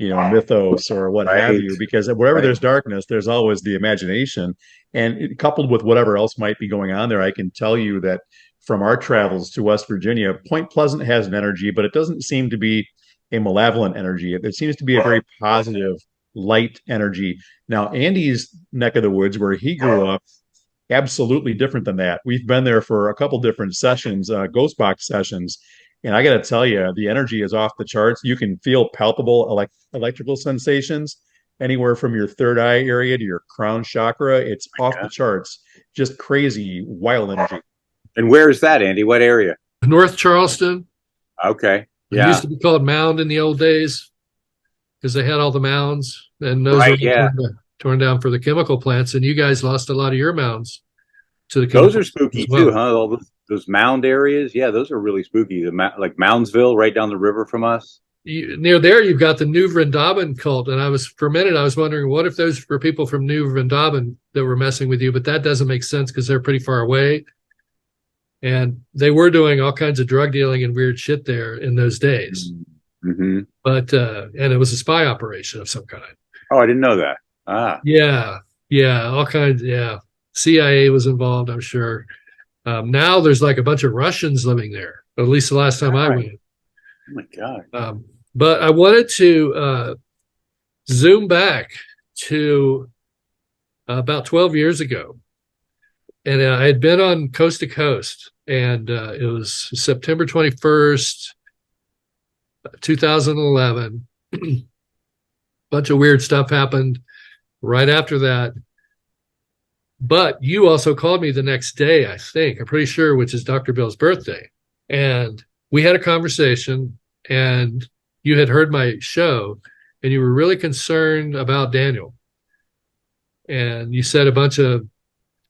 mythos or what have you, because wherever there's darkness, there's always the imagination. And coupled with whatever else might be going on there, I can tell you that from our travels to West Virginia, Point Pleasant has an energy, but it doesn't seem to be a malevolent energy. It seems to be a very positive, light energy. Now, Andy's neck of the woods, where he grew up, absolutely different than that. We've been there for a couple different sessions, ghost box sessions. And I got to tell you, the energy is off the charts. You can feel palpable electrical sensations anywhere from your third eye area to your crown chakra. It's off the charts. Just crazy, wild energy. And where is that, Andy? What area? North Charleston. Okay. Yeah. It used to be called Mound in the old days because they had all the mounds, and those were torn down for the chemical plants. And you guys lost a lot of your mounds to the chemical plants. Those are spooky too, huh? All those mound areas. Yeah, those are really spooky. Like Moundsville, right down the river from us. Near there, you've got the New Vrindavan cult. And for a minute, I was wondering, what if those were people from New Vrindavan that were messing with you? But that doesn't make sense because they're pretty far away. And they were doing all kinds of drug dealing and weird shit there in those days. Mm-hmm. But, and it was a spy operation of some kind. Oh, I didn't know that. Yeah, yeah, all kinds. Yeah, CIA was involved, I'm sure. Now there's like a bunch of Russians living there. At least the last time I Right. went. Oh my God. But I wanted to zoom back to about 12 years ago, and I had been on Coast to Coast, and it was September 21st, 2011. Bunch of weird stuff happened right after that. But you also called me the next day, I think, I'm pretty sure, which is Dr. Bill's birthday. And we had a conversation, and you had heard my show, and you were really concerned about Daniel. And you said a bunch of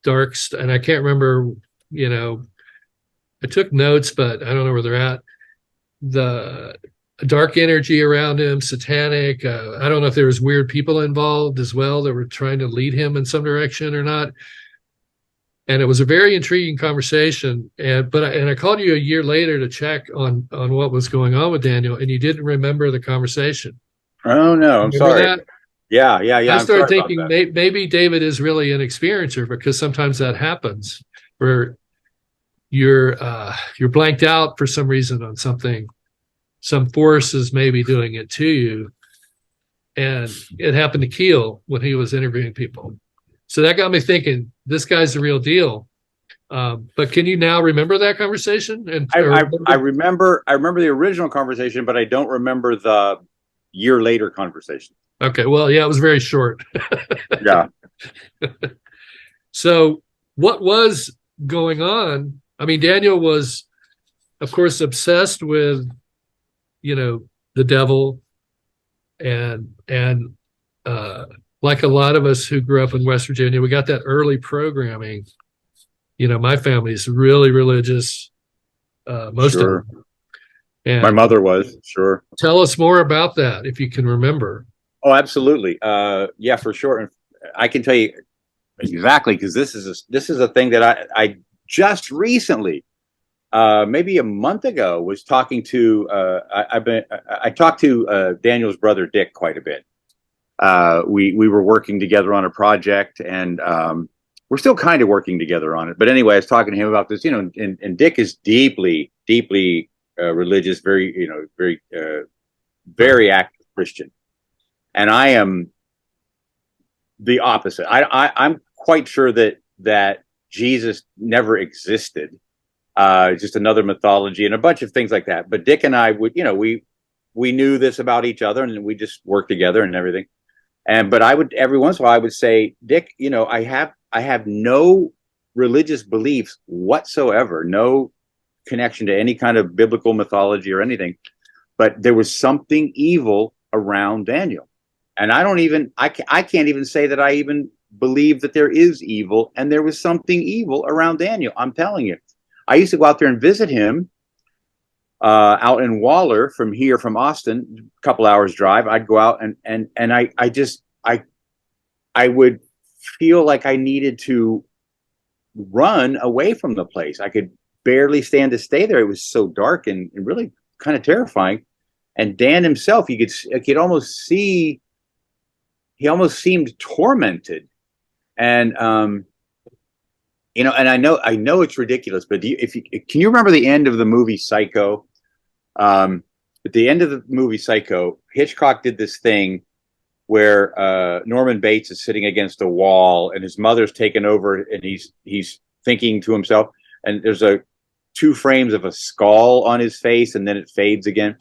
and I can't remember, I took notes, but I don't know where they're at. The dark energy around him, satanic. I don't know if there was weird people involved as well that were trying to lead him in some direction or not. And it was a very intriguing conversation. And I called you a year later to check on what was going on with Daniel, and you didn't remember the conversation. Oh no, I'm sorry. That? Yeah. I started thinking maybe David is really an experiencer, because sometimes that happens where you're blanked out for some reason on something. Some force is maybe doing it to you. And it happened to Keel when he was interviewing people. So that got me thinking, this guy's the real deal. But can you now remember that conversation? And I remember the original conversation, but I don't remember the year later conversation. Okay, well, yeah, it was very short. Yeah. So what was going on? I mean, Daniel was, of course, obsessed with, the devil, and like a lot of us who grew up in West Virginia, we got that early programming. My family's really religious, most of them. And my mother was, sure. Tell us more about that, if you can remember. Oh, absolutely. Yeah, for sure. And I can tell you exactly, because this is a thing that I just recently, maybe a month ago, was talking to. I talked to Daniel's brother Dick quite a bit. We were working together on a project, and we're still kind of working together on it. But anyway, I was talking to him about this, and Dick is deeply religious, very, very active Christian. And I am the opposite. I'm quite sure that Jesus never existed. Just another mythology and a bunch of things like that. But Dick and I would, we knew this about each other, and we just worked together and everything. But I would, every once in a while, I would say, Dick, I have no religious beliefs whatsoever, no connection to any kind of biblical mythology or anything. But there was something evil around Daniel. And I can't even say that I even believe that there is evil. And there was something evil around Daniel. I'm telling you. I used to go out there and visit him out in Waller from Austin, a couple hours drive. I'd go out and I would feel like I needed to run away from the place. I could barely stand to stay there. It was so dark and really kind of terrifying. And Dan himself, I could almost see, he almost seemed tormented. And, and I know it's ridiculous, but can you remember the end of the movie Psycho? At the end of the movie Psycho, Hitchcock did this thing where Norman Bates is sitting against a wall, and his mother's taken over, and he's thinking to himself, and there's two frames of a skull on his face, and then it fades again.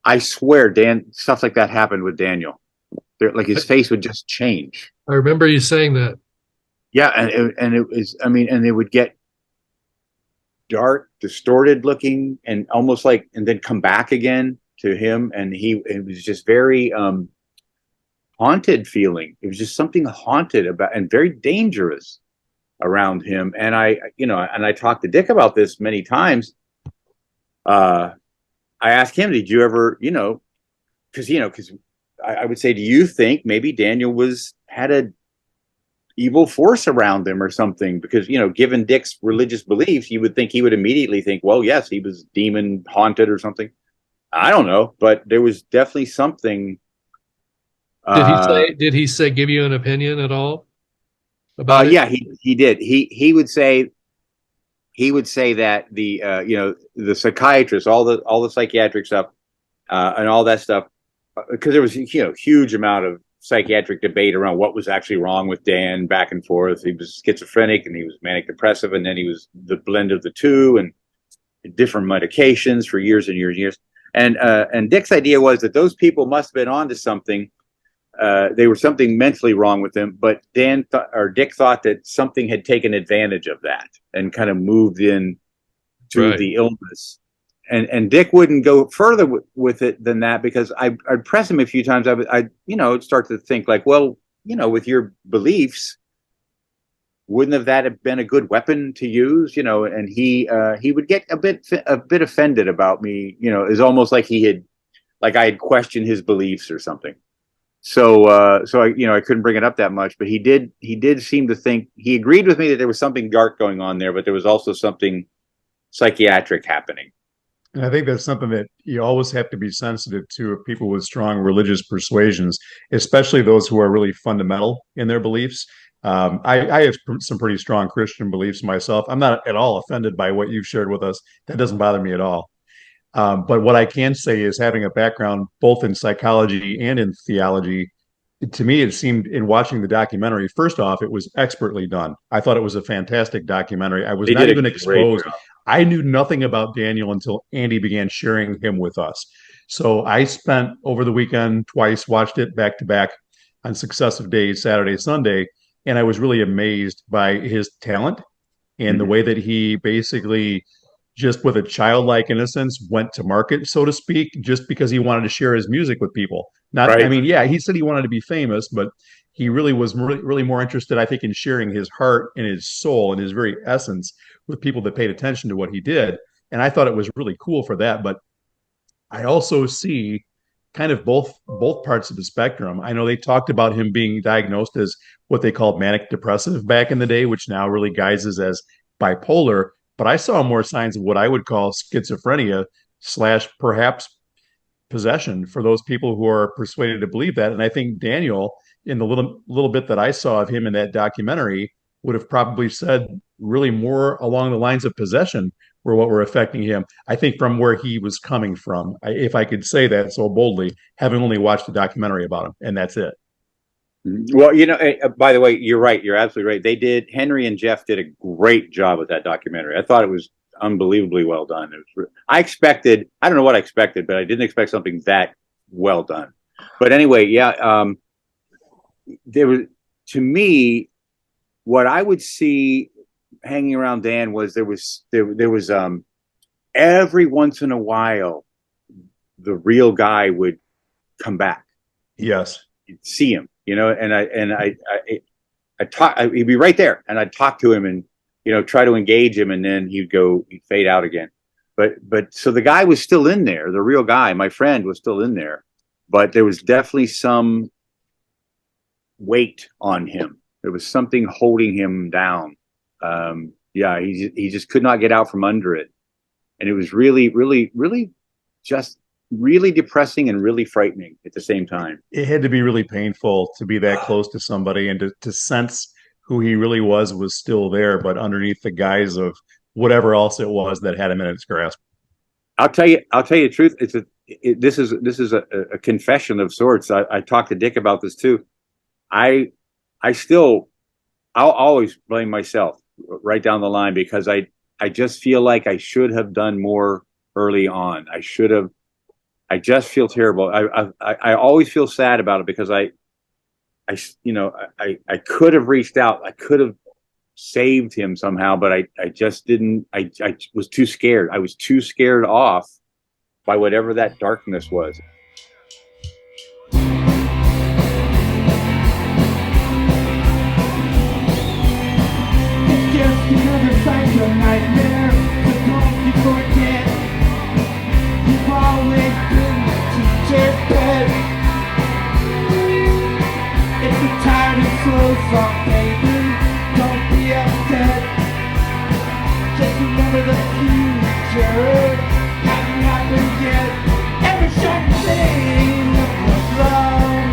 I swear, Dan, stuff like that happened with Daniel. Like his face would just change. I remember you saying that. Yeah, and it was, and it would get dark, distorted looking, and almost like, and then come back again to him, and it was just very haunted feeling. It was just something haunted about, and very dangerous around him. And I talked to Dick about this many times. I asked him, did you ever, because I would say, do you think maybe Daniel had a evil force around him or something? Because, given Dick's religious beliefs, you would think he would immediately think, well, yes, he was demon haunted or something. I don't know, but there was definitely something Did he say give you an opinion at all about it? Yeah, he did. He would say that the psychiatrists, all the psychiatric stuff, and all that stuff, because there was huge amount of psychiatric debate around what was actually wrong with Dan, back and forth. He was schizophrenic and he was manic depressive, and then he was the blend of the two, and different medications for years and years and years. And Dick's idea was that those people must have been onto something. They were something mentally wrong with them, but Dick thought that something had taken advantage of that and kind of moved in to the illness. And Dick wouldn't go further with it than that, because I'd press him a few times. I'd start to think like, well, with your beliefs, wouldn't that have been a good weapon to use? And he would get a bit offended about me. It's almost like I had questioned his beliefs or something. So I couldn't bring it up that much, but he did seem to think, he agreed with me that there was something dark going on there, but there was also something psychiatric happening. And I think that's something that you always have to be sensitive to of people with strong religious persuasions, especially those who are really fundamental in their beliefs. I have some pretty strong Christian beliefs myself. I'm not at all offended by what you've shared with us. That doesn't bother me at all. But what I can say is, having a background both in psychology and in theology, to me, it seemed, in watching the documentary, first off, it was expertly done. I thought it was a fantastic documentary. I was not even exposed. I knew nothing about Daniel until Andy began sharing him with us. So I spent over the weekend twice, watched it back to back on successive days, Saturday, Sunday, and I was really amazed by his talent and the way that he basically, just with a childlike innocence, went to market, so to speak, just because he wanted to share his music with people. I mean, yeah, he said he wanted to be famous, but he really was really more interested, I think, in sharing his heart and his soul and his very essence with people that paid attention to what he did. And I thought it was really cool for that. But I also see kind of both parts of the spectrum. I know they talked about him being diagnosed as what they called manic depressive back in the day, which now really guises as bipolar. But I saw more signs of what I would call schizophrenia / perhaps possession for those people who are persuaded to believe that. And I think Daniel, in the little bit that I saw of him in that documentary, would have probably said really more along the lines of possession were what were affecting him. I think from where he was coming from, if I could say that so boldly, having only watched the documentary about him, and that's it. Well, by the way, you're right. You're absolutely right. Henry and Jeff did a great job with that documentary. I thought it was unbelievably well done. I don't know what I expected, but I didn't expect something that well done. But anyway, yeah, to me, what I would see hanging around Dan was there was every once in a while, the real guy would come back. Yes. You'd see him, and I talk, he'd be right there, and I'd talk to him and, try to engage him, and then he'd fade out again. But so the guy was still in there. The real guy, my friend, was still in there, but there was definitely some weight on him. There was something holding him down. Yeah, he just could not get out from under it. And it was really, really, really just really depressing and really frightening at the same time. It had to be really painful to be that close to somebody and to sense who he really was still there, but underneath the guise of whatever else it was that had him in its grasp. I'll tell you the truth. This is a confession of sorts. I talked to Dick about this too. I'll always blame myself right down the line, because I just feel like I should have done more early on. I just feel terrible. I always feel sad about it, because I could have reached out. I could have saved him somehow, but I just didn't. I was too scared. I was too scared off by whatever that darkness was. Just another cycle nightmare, but don't you forget, you've always been the teacher's pet. It's a tired and slow song, baby, don't be upset. Just remember the future hasn't happened yet. Every short thing was wrong.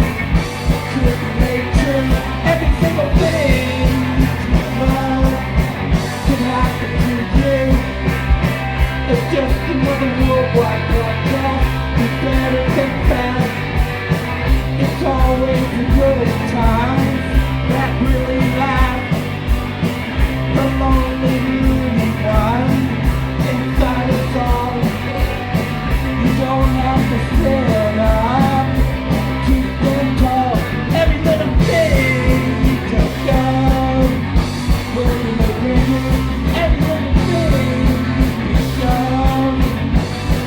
always the good times that really last. The lonely, loony one inside us all. You don't have to stand up, keep them tall. Every little thing you just go. When you bring it, every little thing you show.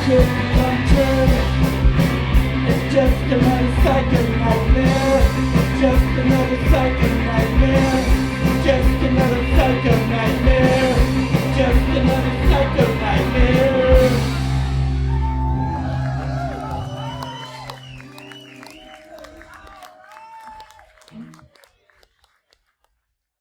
Could come true. It's just another psychic nightmare. It's just another psychic nightmare. Just another psychic nightmare.